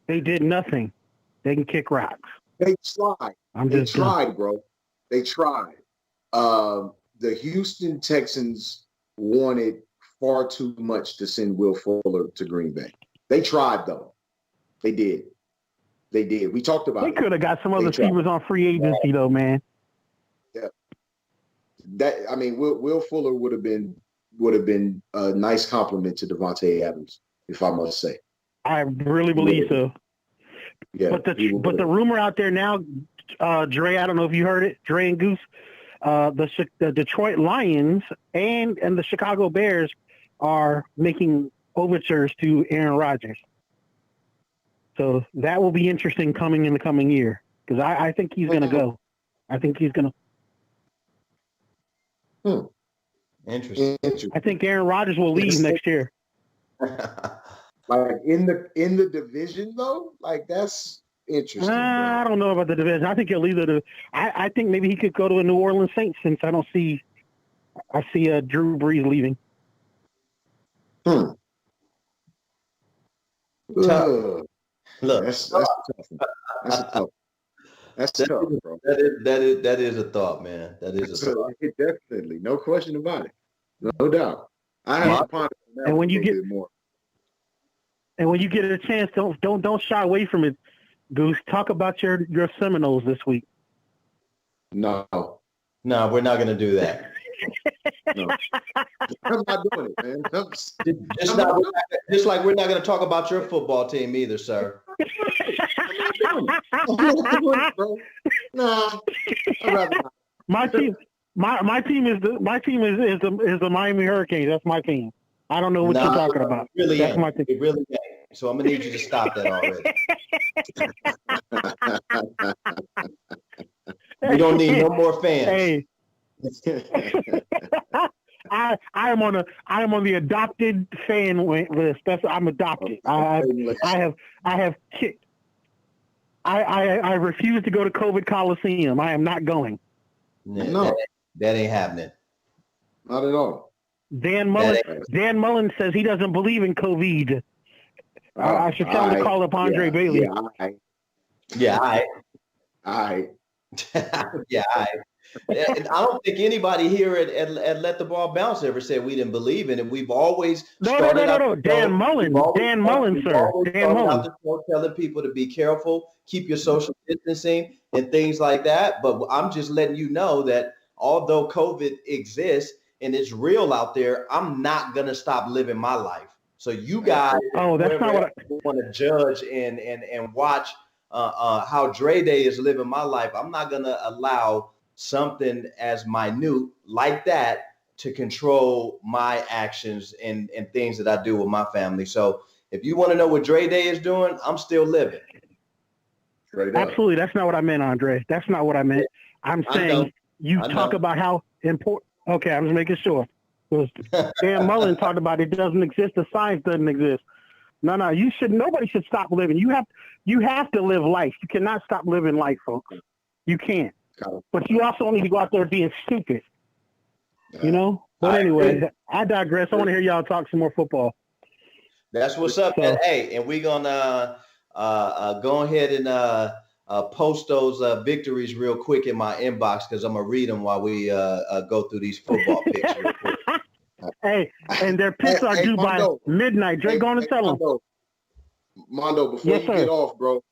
they did nothing. They can kick rocks. They tried. They tried, bro. They tried. The Houston Texans wanted far too much to send Will Fuller to Green Bay. They tried, though. They did. We talked about it. They could have got some other receivers on free agency, though, man. Yeah. Will Fuller would have been a nice compliment to Devontae Adams, if I must say. I really believe so. Yeah. But the rumor out there now, Dre, I don't know if you heard it, Dre and Goose, the Detroit Lions and the Chicago Bears are making overtures to Aaron Rodgers. So that will be interesting coming in the coming year because I think he's going to go. I think he's going to. Interesting. I think Aaron Rodgers will leave next year. Like in the division though, like that's interesting. I don't know about the division. I think he'll leave I think maybe he could go to a New Orleans Saints since I see Drew Brees leaving. Look, that's tough. That's tough, bro. That is a thought, man. That is a thought. Definitely, no question about it, no doubt. I have to ponder that and when you get more. And when you get a chance, don't shy away from it, Goose. Talk about your Seminoles this week. No, we're not going to do that. No. I'm not doing it, man. Just like we're not going to talk about your football team either, sir. I'm not doing it, bro. Nah, I'd rather not. My team is the Miami Hurricanes. That's my team. I don't know what you're talking about. Really That's ain't. my team. It really ain't. So I'm gonna need you to stop that already. We don't need no more fans. Hey. I am on the adopted fan list. I'm adopted. I have kicked. I refuse to go to COVID Coliseum. I am not going. No, that ain't happening. Not at all. Dan Mullen says he doesn't believe in COVID. I should tell him to call up Andre Bailey. Yeah, I. Yeah, And I don't think anybody here at Let the Ball Bounce ever said we didn't believe in it. We've always No. Dan Mullen, sir. Dan Mullen. Telling people to be careful, keep your social distancing and things like that. But I'm just letting you know that although COVID exists and it's real out there, I'm not gonna stop living my life. So you guys, that's not what I want to judge and watch how Dre Day is living my life. I'm not gonna allow something as minute like that to control my actions and things that I do with my family. So if you want to know what Dre Day is doing, I'm still living. Absolutely. That's not what I meant, Andre. That's not what I meant. I'm saying you talk about how important. Okay, I'm just making sure. Dan Mullen talked about it doesn't exist. The science doesn't exist. No. Nobody should stop living. You have to live life. You cannot stop living life, folks. You can't. But you also need to go out there being stupid. You know? But anyway, I digress. I want to hear y'all talk some more football. That's what's up, man. Hey, and we're gonna go ahead and post those victories real quick in my inbox because I'm gonna read them while we go through these football picks real quick. Hey, and their picks are due by midnight. Drake, go on and tell them. Mondo, before you get off, bro,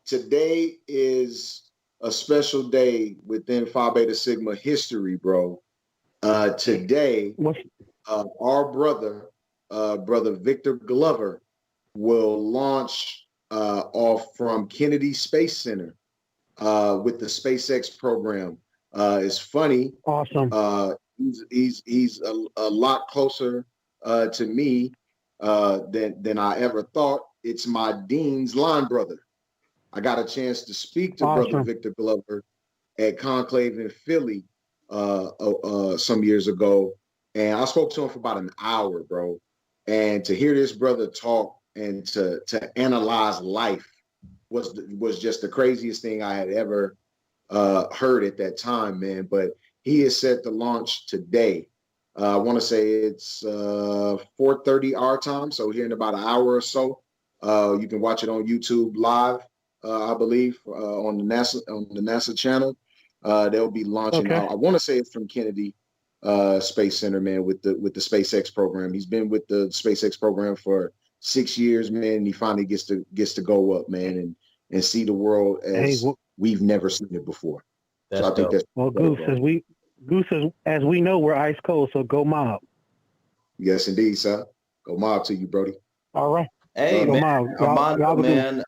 today is a special day within Phi Beta Sigma history, bro. Today, our brother Victor Glover, will launch off from Kennedy Space Center with the SpaceX program. It's funny. Awesome. He's a lot closer to me than I ever thought. It's my Dean's line brother. I got a chance to speak to Brother Victor Glover at Conclave in Philly some years ago, and I spoke to him for about an hour, bro. And to hear this brother talk and to analyze life was just the craziest thing I had ever heard at that time, man. But he is set to launch today. I want to say it's 4:30 our time, so here in about an hour or so. You can watch it on YouTube live, I believe, on the NASA channel. They'll be launching. Okay. I want to say it's from Kennedy Space Center, man, with the SpaceX program. He's been with the SpaceX program for 6 years, man. And he finally gets to go up, man, and see the world as we've never seen it before. So I think that's Goose, as we know, we're ice cold, so go mob. Yes, indeed, sir. Go mob to you, Brody. All right. Hey, go man. mob. Armando, man.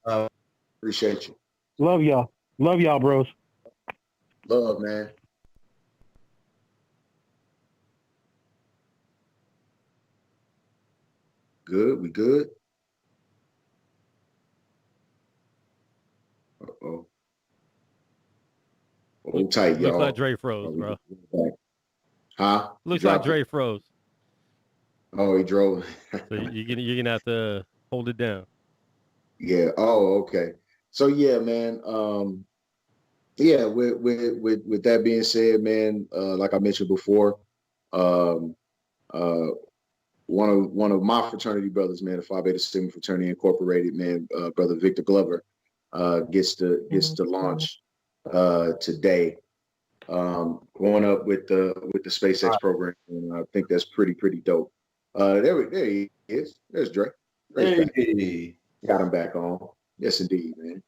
Appreciate you. Love y'all. Love y'all, bros. Love, man. Good. We good? Uh-oh. Hold tight, y'all. Looks like Dre froze, bro. Huh? Looks like Dre froze. Oh, he drove. So you're gonna have to hold it down. Yeah. Oh, okay. So yeah, man. Yeah. With that being said, man, like I mentioned before, one of my fraternity brothers, man, the Phi Beta Sigma Fraternity Incorporated, man, Brother Victor Glover, gets to launch today. Going up with the SpaceX program, and I think that's pretty dope. There he is. There's Dre. Hey. Got him back on. Yes, indeed, man.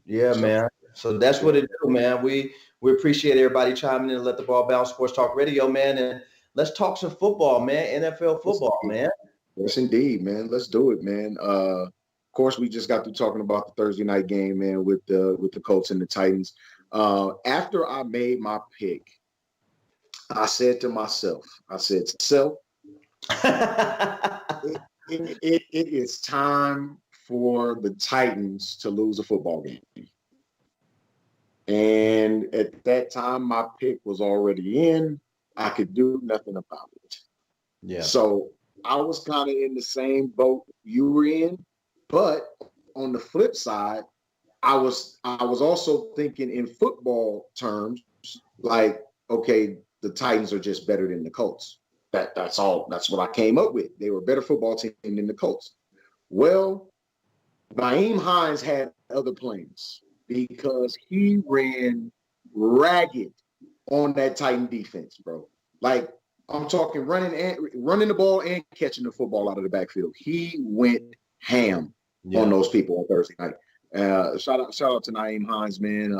Yeah, man. So that's what it do, man. We appreciate everybody chiming in and Let the Ball Bounce Sports Talk Radio, man. And let's talk some football, man. NFL football, man. Yes, indeed, man. Let's do it, man. Of course, we just got through talking about the Thursday night game, man, with the Colts and the Titans. After I made my pick, I said to myself, it is time for the Titans to lose a football game. And at that time, my pick was already in. I could do nothing about it. Yeah. So I was kind of in the same boat you were in, but on the flip side, I was also thinking in football terms, like, okay, the Titans are just better than the Colts. That's all. That's what I came up with. They were a better football team than the Colts. Well, Nyheim Hines had other plans because he ran ragged on that Titan defense, bro. Like, I'm talking running the ball and catching the football out of the backfield. He went ham on those people on Thursday night. Shout out to Nyheim Hines, man.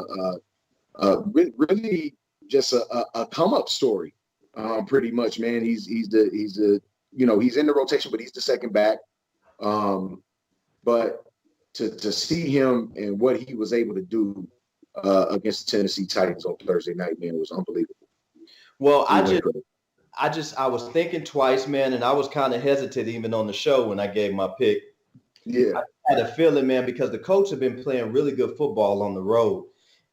Really just a come up story, pretty much, man. He's the he's in the rotation, but he's the second back. But to see him and what he was able to do against the Tennessee Titans on Thursday night, man, was unbelievable. Well, I was thinking twice, man, and I was kind of hesitant even on the show when I gave my pick. Yeah. I had a feeling, man, because the Colts have been playing really good football on the road.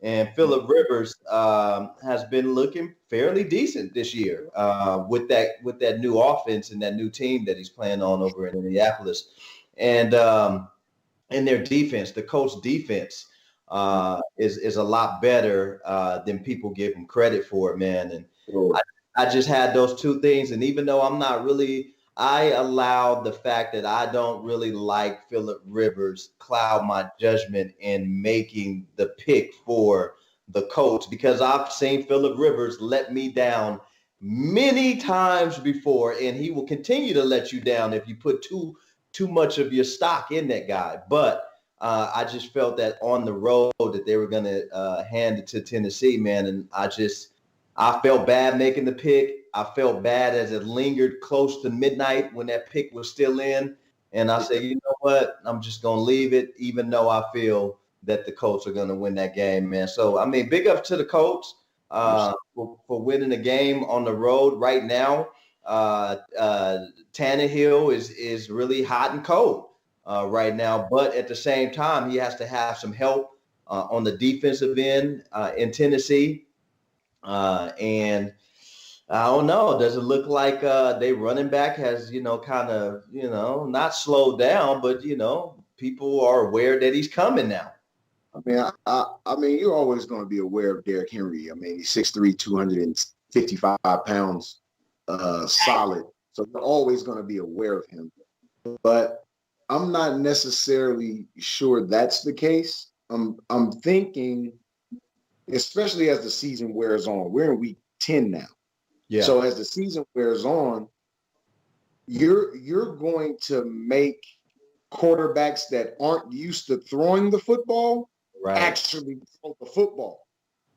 And Phillip Rivers has been looking fairly decent this year with that new offense and that new team that he's playing on over in Indianapolis. And their defense, the Colts defense, is a lot better than people give him credit for, man. And I just had those two things. And even though I allowed the fact that I don't really like Phillip Rivers cloud my judgment in making the pick for the Colts, because I've seen Phillip Rivers let me down many times before, and he will continue to let you down if you put too much of your stock in that guy. But I just felt that on the road that they were going to hand it to Tennessee, man, and I felt bad making the pick. I felt bad as it lingered close to midnight when that pick was still in. And I said, you know what? I'm just going to leave it, even though I feel that the Colts are going to win that game, man. So, I mean, big up to the Colts for winning the game on the road right now. Tannehill is really hot and cold right now, but at the same time, he has to have some help on the defensive end in Tennessee. And I don't know. Does it look like they running back has, kind of, not slowed down, but, people are aware that he's coming now. I mean, I mean, you're always going to be aware of Derrick Henry. I mean, he's 6'3", 255 pounds, solid. So you're always going to be aware of him. But I'm not necessarily sure that's the case. I'm thinking, especially as the season wears on, we're in week 10 now. Yeah. So as the season wears on, you're going to make quarterbacks that aren't used to throwing the football actually throw the football.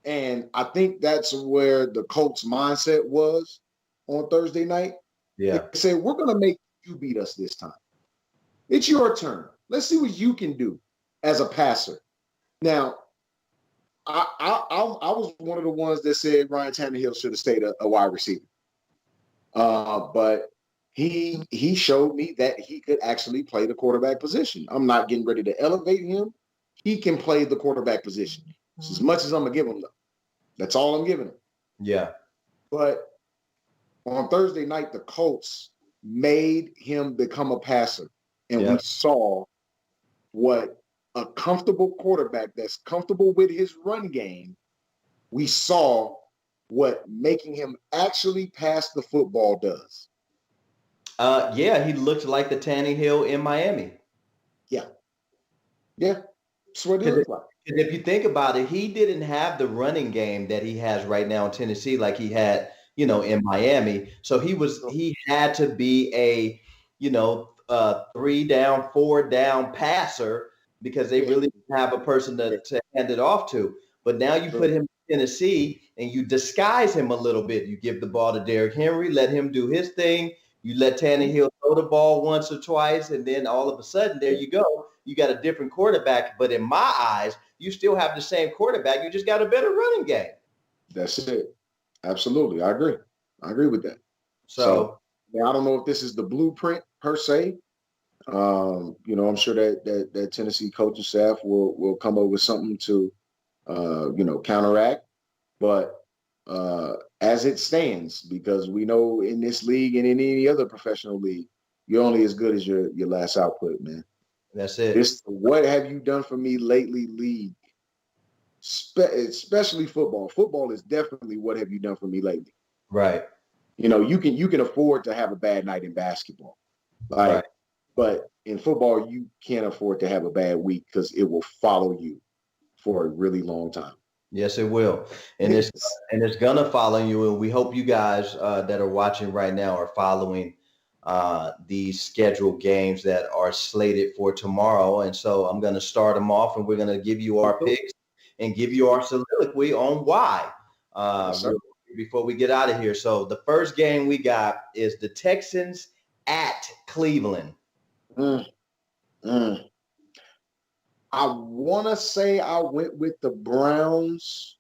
And I think that's where the Colts' mindset was on Thursday night. Yeah. They said, we're going to make you beat us this time. It's your turn. Let's see what you can do as a passer. Now, I was one of the ones that said Ryan Tannehill should have stayed a wide receiver. But he showed me that he could actually play the quarterback position. I'm not getting ready to elevate him. He can play the quarterback position. It's as much as I'm going to give him, though. That's all I'm giving him. Yeah. But on Thursday night, the Colts made him become a passer. And we saw what a comfortable quarterback that's comfortable with his run game, we saw what making him actually pass the football does. He looked like the Tannehill in Miami. Yeah. Yeah. That's what it looks like. If you think about it, he didn't have the running game that he has right now in Tennessee like he had, in Miami. So he had to be a, 3 down, 4 down passer because they really didn't have a person to hand it off to. But now you put him in Tennessee and you disguise him a little bit. You give the ball to Derrick Henry, let him do his thing. You let Tannehill throw the ball once or twice, and then all of a sudden, there you go. You got a different quarterback. But in my eyes, you still have the same quarterback. You just got a better running game. That's it. Absolutely. I agree with that. So I don't know if this is the blueprint per se. I'm sure that Tennessee coaching staff will come up with something to, counteract. But as it stands, because we know in this league and in any other professional league, you're only as good as your last output, man. That's it. This what have you done for me lately league, especially football. Football is definitely what have you done for me lately. Right. You can afford to have a bad night in basketball. But in football, you can't afford to have a bad week because it will follow you for a really long time. Yes, it will. And it's going to follow you. And we hope you guys that are watching right now are following these scheduled games that are slated for tomorrow. And so I'm going to start them off and we're going to give you our picks and give you our soliloquy on why before we get out of here. So the first game we got is the Texans at Cleveland. I want to say I went with the Browns,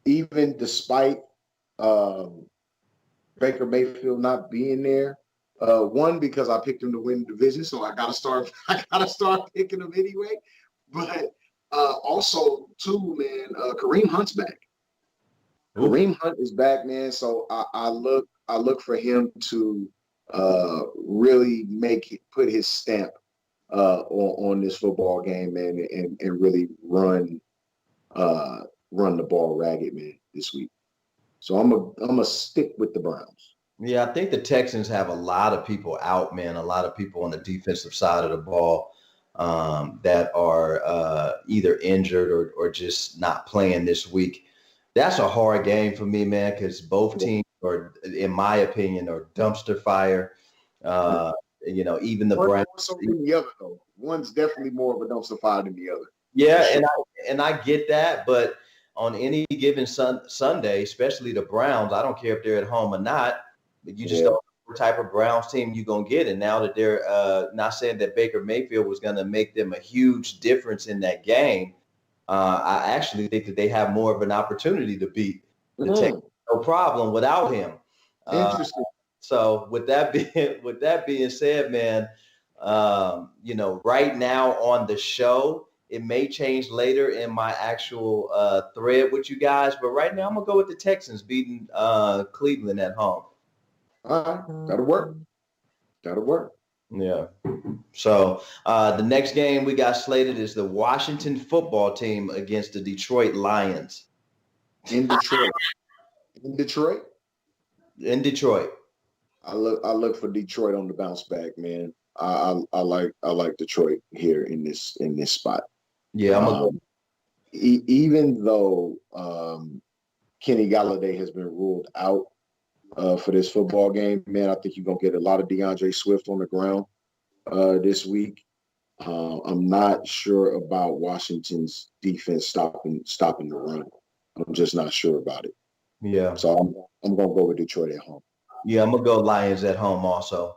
even despite Baker Mayfield not being there. One, because I picked him to win the division, so I gotta start picking him anyway. But also, two, man, Kareem Hunt's back. Kareem Hunt is back, man. So I look for him to really put his stamp on this football game, man, and really run the ball ragged, man, this week. So I'm a stick with the Browns. Yeah, I think the Texans have a lot of people out, man. A lot of people on the defensive side of the ball that are either injured or just not playing this week. That's a hard game for me, man, because both teams are, in my opinion, are dumpster fire. Even the Browns. So than the other, though. One's definitely more of a dumpster fire than the other. Yeah, and I get that, but on any given Sunday, especially the Browns, I don't care if they're at home or not, but you just don't know what type of Browns team you're going to get. And now that they're not saying that Baker Mayfield was going to make them a huge difference in that game, I actually think that they have more of an opportunity to beat the Texans. No problem without him. Interesting. So with that being said, man, right now on the show, it may change later in my actual thread with you guys, but right now I'm gonna go with the Texans beating Cleveland at home. All right, that'll work. That'll work. Yeah. So the next game we got slated is the Washington football team against the Detroit Lions. In Detroit. In Detroit. In Detroit. I look for Detroit on the bounce back, man. I like Detroit here in this spot. Yeah, I'm gonna go. Even though Kenny Galladay has been ruled out for this football game, man, I think you're gonna get a lot of DeAndre Swift on the ground this week. I'm not sure about Washington's defense stopping the run. I'm just not sure about it. Yeah. So I'm gonna go with Detroit at home. Yeah, I'm gonna go Lions at home also.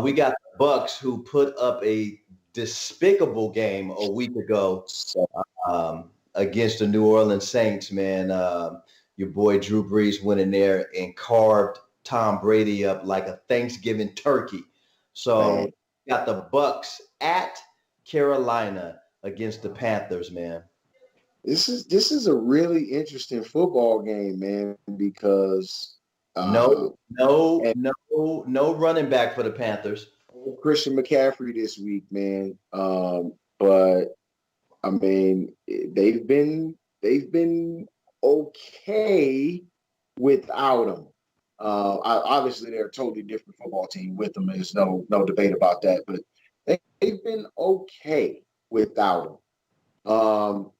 We got the Bucks who put up a despicable game a week ago against the New Orleans Saints, man. Your boy Drew Brees went in there and carved Tom Brady up like a Thanksgiving turkey. So we got the Bucks at Carolina against the Panthers, man. This is a really interesting football game, man, because no running back for the Panthers. Christian McCaffrey this week, man. But I mean, they've been okay without him. Obviously, they're a totally different football team with them. There's no debate about that. But they've been okay without him.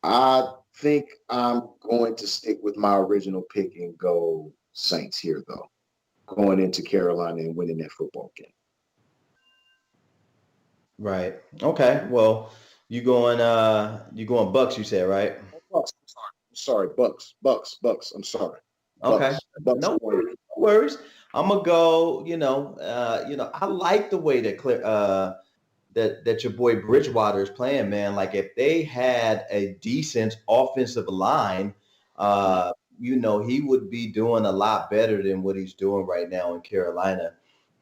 I think I'm going to stick with my original pick and go Saints here, though, going into Carolina and winning that football game. Right. Okay. Well, you going Bucks, you said, right? Bucks. I'm sorry. Bucks. I'm sorry. Okay. Bucks. No worries. I'm gonna go. I like the way that that your boy Bridgewater is playing, man. Like if they had a decent offensive line, he would be doing a lot better than what he's doing right now in Carolina.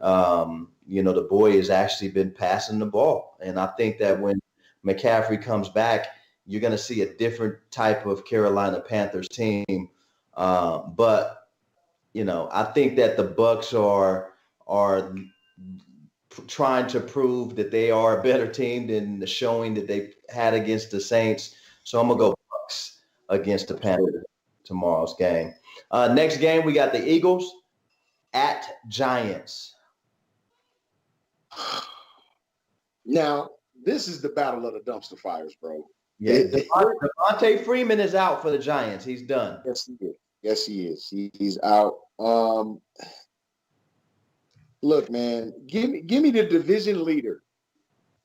The boy has actually been passing the ball. And I think that when McCaffrey comes back, you're going to see a different type of Carolina Panthers team. But I think that the Bucks are trying to prove that they are a better team than the showing that they had against the Saints. So I'm going to go Bucks against the Panthers tomorrow's game. Next game, we got the Eagles at Giants. Now, this is the battle of the dumpster fires, bro. Yeah, Devontae Freeman is out for the Giants. He's done. Yes, he is. He's out. Look, man, give me the division leader.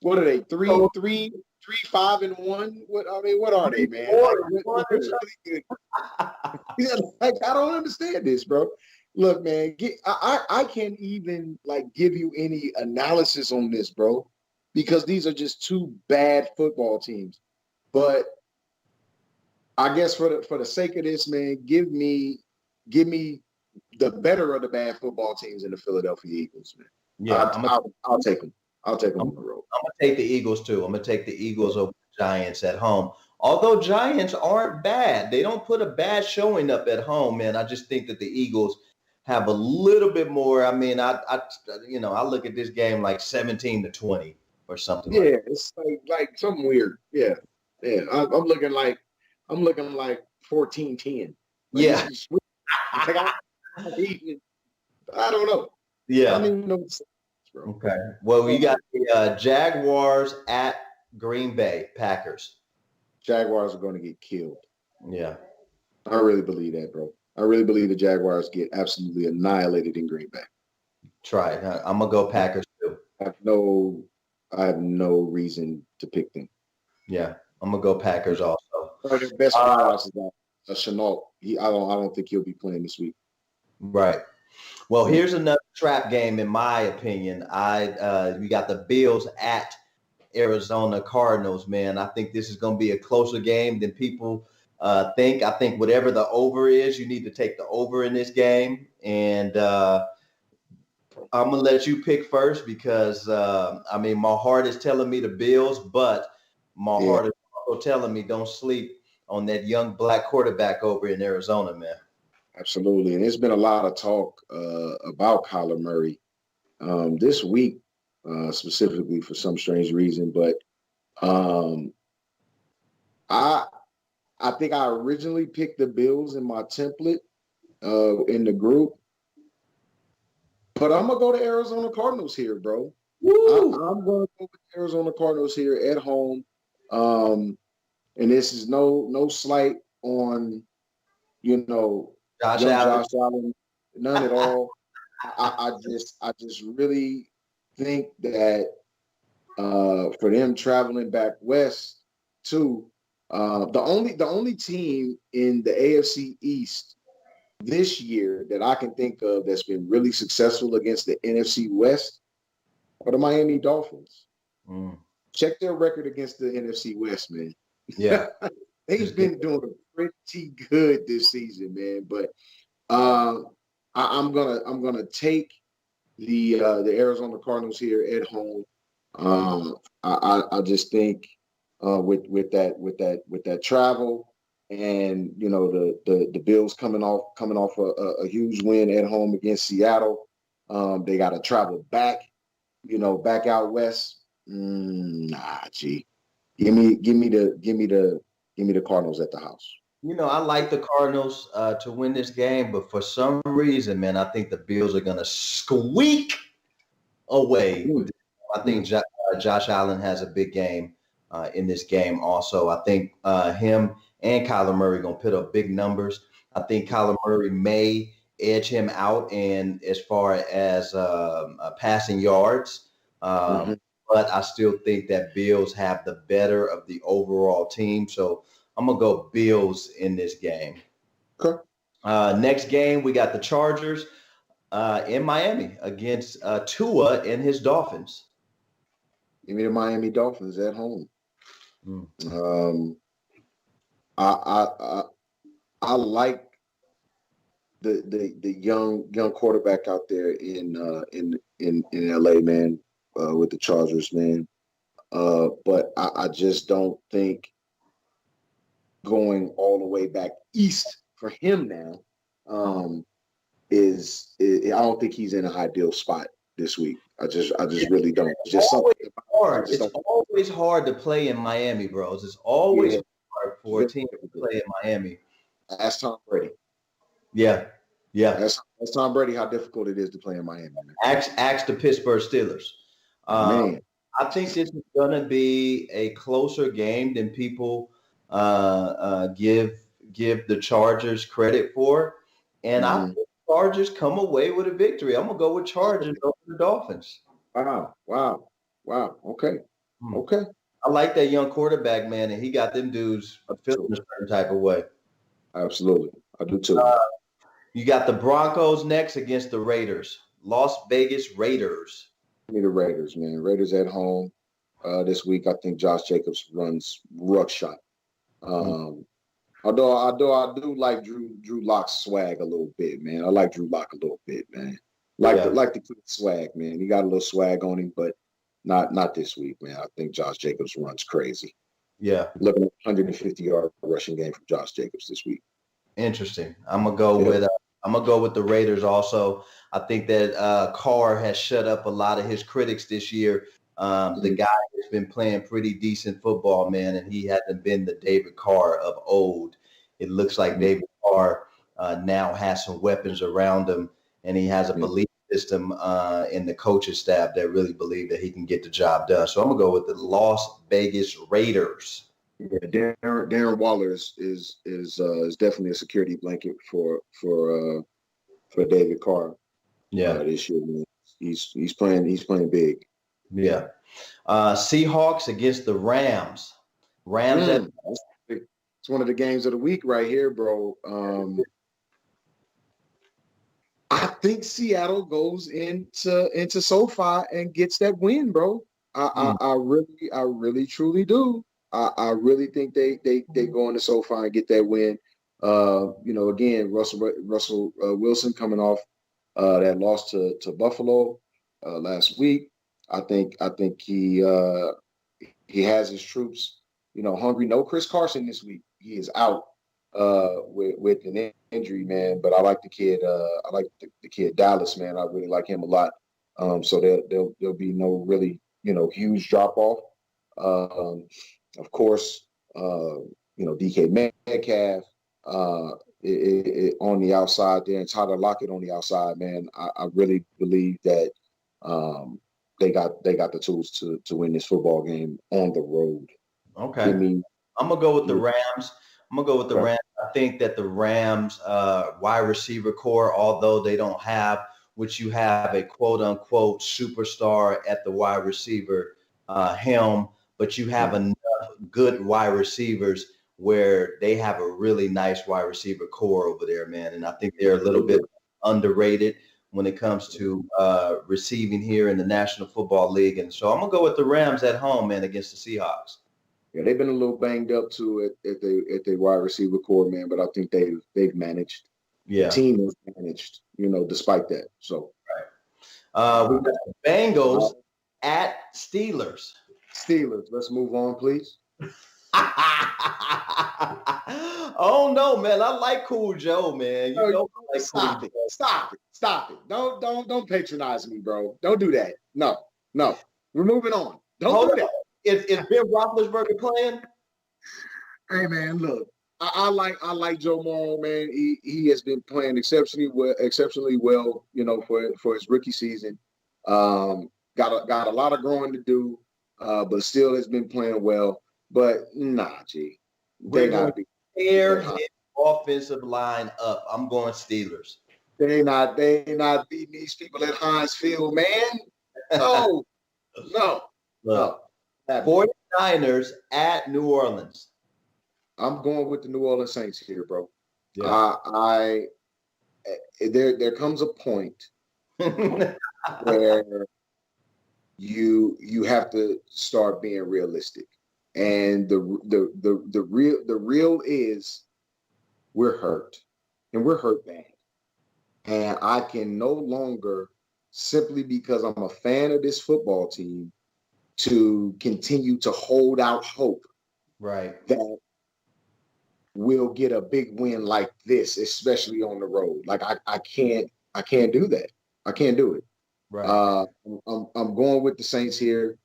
What are they? 3-5-1? What are they, man? I don't understand this, bro. Look, man, I can't even give you any analysis on this, bro, because these are just two bad football teams. But I guess for the sake of this, man, give me the better of the bad football teams in the Philadelphia Eagles, man. Yeah, I'll take them. I'll take them on the road. I'm gonna take the Eagles too. I'm gonna take the Eagles over the Giants at home. Although Giants aren't bad, they don't put a bad showing up at home, man. I just think that the Eagles have a little bit more. I mean, I look at this game like 17-20 or something. Yeah, it's like something weird. Yeah. I'm looking like 14-10. Yeah. I don't know. Yeah. I don't even know what to say, bro. Okay. Well, you got the Jaguars at Green Bay Packers. Jaguars are going to get killed. Yeah. I really believe that, bro. I really believe the Jaguars get absolutely annihilated in Green Bay. Try it. I'm going to go Packers too. I have no reason to pick them. Yeah. I'm going to go Packers also. The best is Chenault. I don't think he'll be playing this week. Right. Well, here's another trap game, in my opinion. We got the Bills at Arizona Cardinals, man. I think this is going to be a closer game than people think. I think whatever the over is, you need to take the over in this game. And I'm gonna let you pick first because my heart is telling me the Bills, but my heart is also telling me don't sleep on that young black quarterback over in Arizona, man. Absolutely. And there's been a lot of talk about Kyler Murray this week, specifically for some strange reason. But I think I originally picked the Bills in my template in the group. But I'm going to go to Arizona Cardinals here, bro. I'm going to go with Arizona Cardinals here at home. And this is no slight on, Josh Allen, none at all. I just really think that for them traveling back west too, the only team in the AFC East this year that I can think of that's been really successful against the NFC West are the Miami Dolphins. Check their record against the NFC West, man. Yeah. They've been doing pretty good this season, man. But I'm gonna take the Arizona Cardinals here at home. I just think with that travel and the Bills coming off a huge win at home against Seattle, they got to travel back out west. Gee, give me the Cardinals at the house. I like the Cardinals to win this game, but for some reason, man, I think the Bills are going to squeak away. I think Josh Allen has a big game in this game also. I think him and Kyler Murray going to put up big numbers. I think Kyler Murray may edge him out in as far as passing yards. But I still think that Bills have the better of the overall team. So I'm going to go Bills in this game. Okay. Next game, we got the Chargers in Miami against Tua and his Dolphins. Give me the Miami Dolphins at home. I like the young quarterback out there in LA, man, with the Chargers, man. But I just don't think going all the way back east for him now is I don't think he's in an ideal spot this week. I just really don't. It's just something hard. It's always hard to play in Miami, bros. It's always hard for a team to play in Miami. Ask Tom Brady. Yeah. Ask Tom Brady how difficult it is to play in Miami. Ask the Pittsburgh Steelers. Man. I think this is going to be a closer game than people give the Chargers credit for. And I think the Chargers come away with a victory. I'm going to go with Chargers over the Dolphins. Wow. Okay. I like that young quarterback, man, and he got them dudes feeling a certain type of way. Absolutely. I do too. You got the Broncos next against the Raiders. Las Vegas Raiders. Give me the Raiders, man. Raiders at home this week. I think Josh Jacobs runs ruckshot. Although I do like Drew Lock's swag a little bit, man. I like Drew Lock a little bit, man. Like the kid swag, man. He got a little swag on him, but not this week, man. I think Josh Jacobs runs crazy. Yeah. Looking at 150-yard rushing game from Josh Jacobs this week. Interesting. I'm gonna go with the Raiders also. I think that Carr has shut up a lot of his critics this year. The guy has been playing pretty decent football, man, and he hasn't been the David Carr of old. It looks like David Carr now has some weapons around him, and he has a belief system in the coaching staff that really believe that he can get the job done. So I'm gonna go with the Las Vegas Raiders. Yeah, Darren Waller is definitely a security blanket for David Carr. This year, man. He's playing big. Yeah. Seahawks against the Rams. It's one of the games of the week right here, bro. I think Seattle goes into SoFi and gets that win, bro. I really truly do. I really think they go into SoFi and get that win. Again, Russell Wilson coming off that loss to Buffalo last week. I think he has his troops, hungry. No Chris Carson this week. He is out with an injury, man. But I like the kid. I like the kid Dallas, man. I really like him a lot. So there'll be no really huge drop off. Of course, DK Metcalf on the outside there, and Tyler Lockett on the outside, man. I really believe that they got the tools to win this football game on the road. Okay. I'm gonna go with the Rams. Rams. I think that the Rams wide receiver core, although they don't have, which you have a quote unquote superstar at the wide receiver helm, but you have enough good wide receivers where they have a really nice wide receiver core over there, man. And I think they're a little bit underrated when it comes to receiving here in the National Football League. And so I'm gonna go with the Rams at home, man, against the Seahawks. Yeah, they've been a little banged up too at the wide receiver core, man. But I think they've managed. Yeah, the team has managed, despite that. So we got the Bengals at Steelers. Let's move on, please. Oh no, man! I like Cool Joe, man. Stop it! Don't patronize me, bro. Don't do that. No. We're moving on. Don't do that. Is Ben Roethlisberger playing? Hey, man, look. I like Joe Morrow, man. He has been playing exceptionally well, for his rookie season. Got a lot of growing to do, but still has been playing well. But nah, G. They gotta be tear his offensive line up. I'm going Steelers. They not beating these people at Heinz Field, man. No. 49ers at New Orleans. I'm going with the New Orleans Saints here, bro. Yeah. There comes a point where you have to start being realistic. And the real is we're hurt, and we're hurt bad. And I can no longer, simply because I'm a fan of this football team, to continue to hold out hope, right, that we'll get a big win like this, especially on the road. Like I can't do that. I can't do it. Right. I'm going with the Saints here.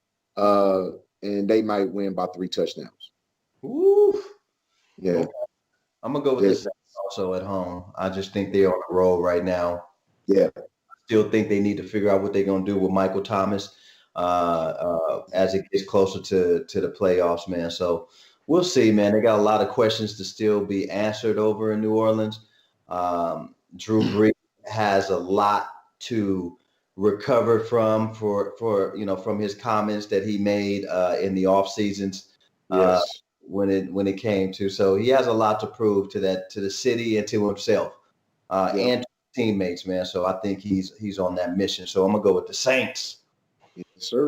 And they might win by 3 touchdowns. Ooh. Yeah. Okay. I'm going to go with this also at home. I just think they're on the roll right now. Yeah. I still think they need to figure out what they're going to do with Michael Thomas as it gets closer to the playoffs, man. So we'll see, man. They got a lot of questions to still be answered over in New Orleans. Drew Brees has a lot to recover from his comments that he made in the off seasons when it came to. So he has a lot to prove to the city and to himself and to teammates, man. So I think he's on that mission. So I'm gonna go with the Saints. Yes, sir.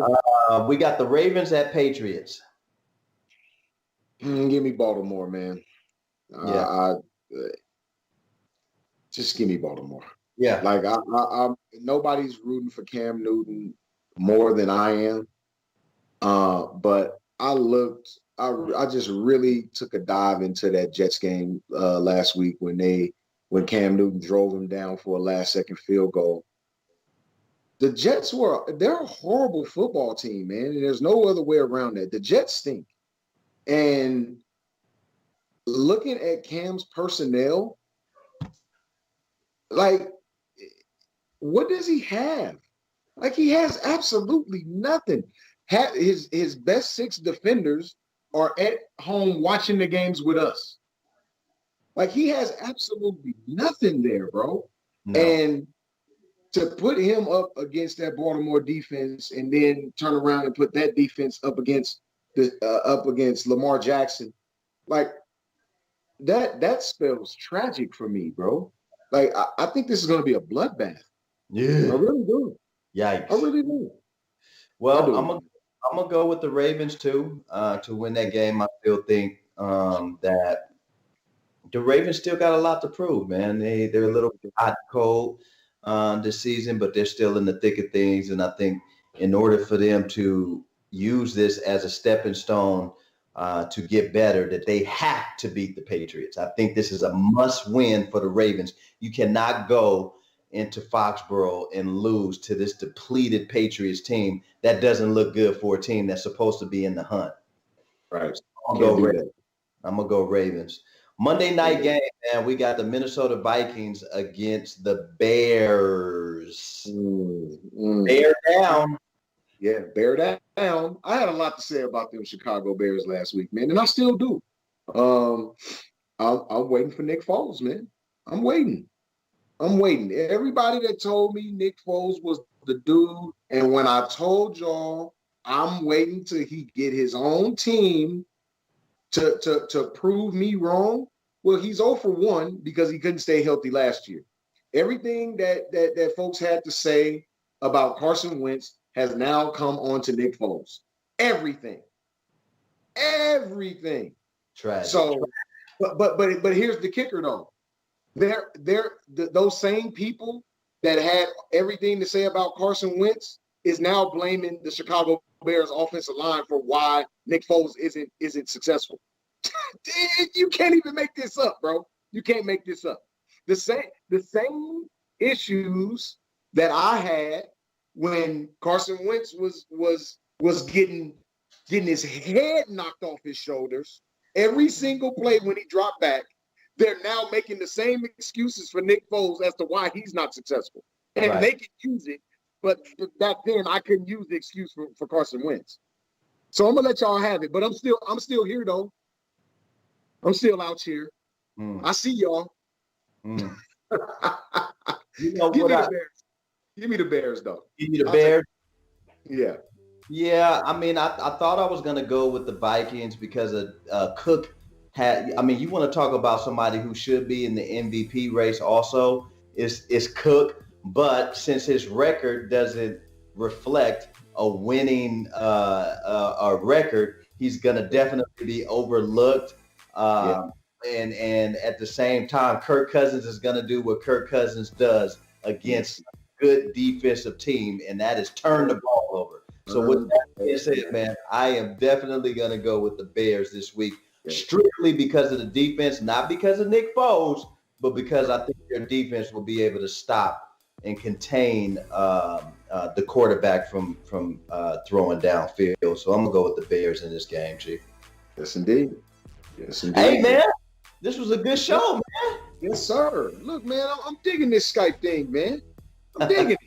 We got the Ravens at Patriots. Give me Baltimore, man. Just give me Baltimore. Yeah, like I'm nobody's rooting for Cam Newton more than I am. But I just really took a dive into that Jets game last week when Cam Newton drove him down for a last-second field goal. The Jets they're a horrible football team, man, and there's no other way around that. The Jets stink. And looking at Cam's personnel, like, what does he have? Like, he has absolutely nothing. His best 6 defenders are at home watching the games with us. Like, he has absolutely nothing there, bro. No. And to put him up against that Baltimore defense and then turn around and put that defense up against Lamar Jackson, like, that spells tragic for me, bro. Like, I think this is going to be a bloodbath. Yeah. I really do. Yikes. I really do. Well, I'm gonna go with the Ravens too to win that game. I still think that the Ravens still got a lot to prove, man. They're a little hot and cold this season, but they're still in the thick of things. And I think in order for them to use this as a stepping stone to get better, that they have to beat the Patriots. I think this is a must win for the Ravens. You cannot go into Foxborough and lose to this depleted Patriots team. That doesn't look good for a team that's supposed to be in the hunt. Right. I'm gonna go Ravens. Monday night game, man. We got the Minnesota Vikings against the Bears. Bear down. Yeah, bear down. I had a lot to say about them Chicago Bears last week, man, and I still do. I'm waiting for Nick Foles, man. I'm waiting. Everybody that told me Nick Foles was the dude, and when I told y'all I'm waiting till he get his own team to prove me wrong, well, he's 0 for 1 because he couldn't stay healthy last year. Everything that folks had to say about Carson Wentz has now come on to Nick Foles. Everything. Tragic. So, but here's the kicker though. Those same people that had everything to say about Carson Wentz is now blaming the Chicago Bears offensive line for why Nick Foles isn't successful. You can't even make this up, bro. You can't make this up. The same issues that I had when Carson Wentz was getting his head knocked off his shoulders every single play when he dropped back. They're now making the same excuses for Nick Foles as to why he's not successful. And They can use it, but back then I couldn't use the excuse for Carson Wentz. So I'm gonna let y'all have it. But I'm still here though. I'm still out here. I see y'all. You know Give what? me the Bears. Give me the Bears though. Give me the Bears. Yeah. Yeah, I mean, I thought I was gonna go with the Vikings because Cook had. I mean, you want to talk about somebody who should be in the MVP race also is Cook, but since his record doesn't reflect a winning a record, he's gonna definitely be overlooked. And at the same time, Kirk Cousins is gonna do what Kirk Cousins does against a good defensive team, and that is turn the ball over. So with that being said, man, I am definitely going to go with the Bears this week, strictly because of the defense, not because of Nick Foles, but because I think their defense will be able to stop and contain the quarterback from throwing downfield. So I'm going to go with the Bears in this game, G. Yes, indeed. Hey, man, this was a good show, man. Yes, sir. Look, man, I'm digging this Skype thing, man. I'm digging it.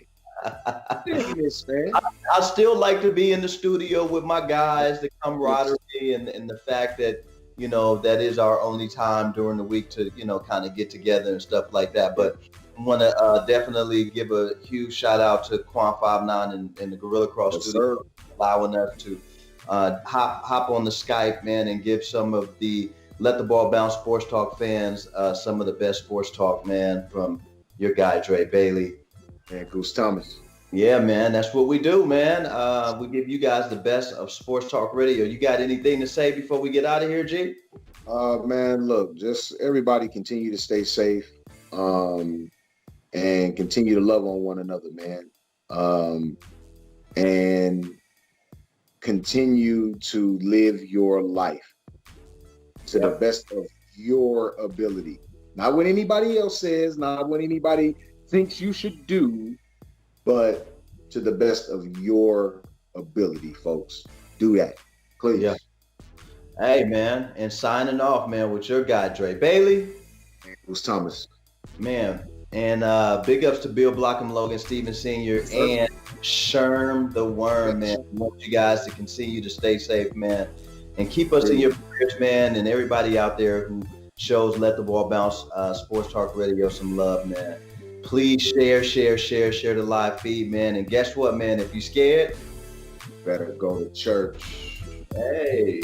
This, man. I still like to be in the studio with my guys, the camaraderie and the fact that, you know, that is our only time during the week to, you know, kind of get together and stuff like that. But I want to definitely give a huge shout out to Quan 59 and the Gorilla Cross studio for allowing us to hop on the Skype, man, and give some of the Let the Ball Bounce Sports Talk fans some of the best sports talk, man, from your guy, Dre Bailey. And Goose Thomas. Yeah, man, that's what we do, man. We give you guys the best of sports talk radio. You got anything to say before we get out of here, G? Man, look, just everybody continue to stay safe and continue to love on one another, man. And continue to live your life to the best of your ability. Not what anybody else says, not what anybody thinks you should do, but to the best of your ability, folks. Do that, please. Yeah. Hey, man, and signing off, man, with your guy, Dre Bailey. And Bruce Thomas. Man, and big ups to Bill Blockham, Logan Stevens Sr., and Sherm the Worm, man. I want you guys to continue to stay safe, man, and keep us in your prayers, man, and everybody out there who shows Let the Ball Bounce Sports Talk Radio some love, man. Please share the live feed, man. And guess what, man? If you're scared, better go to church. Hey.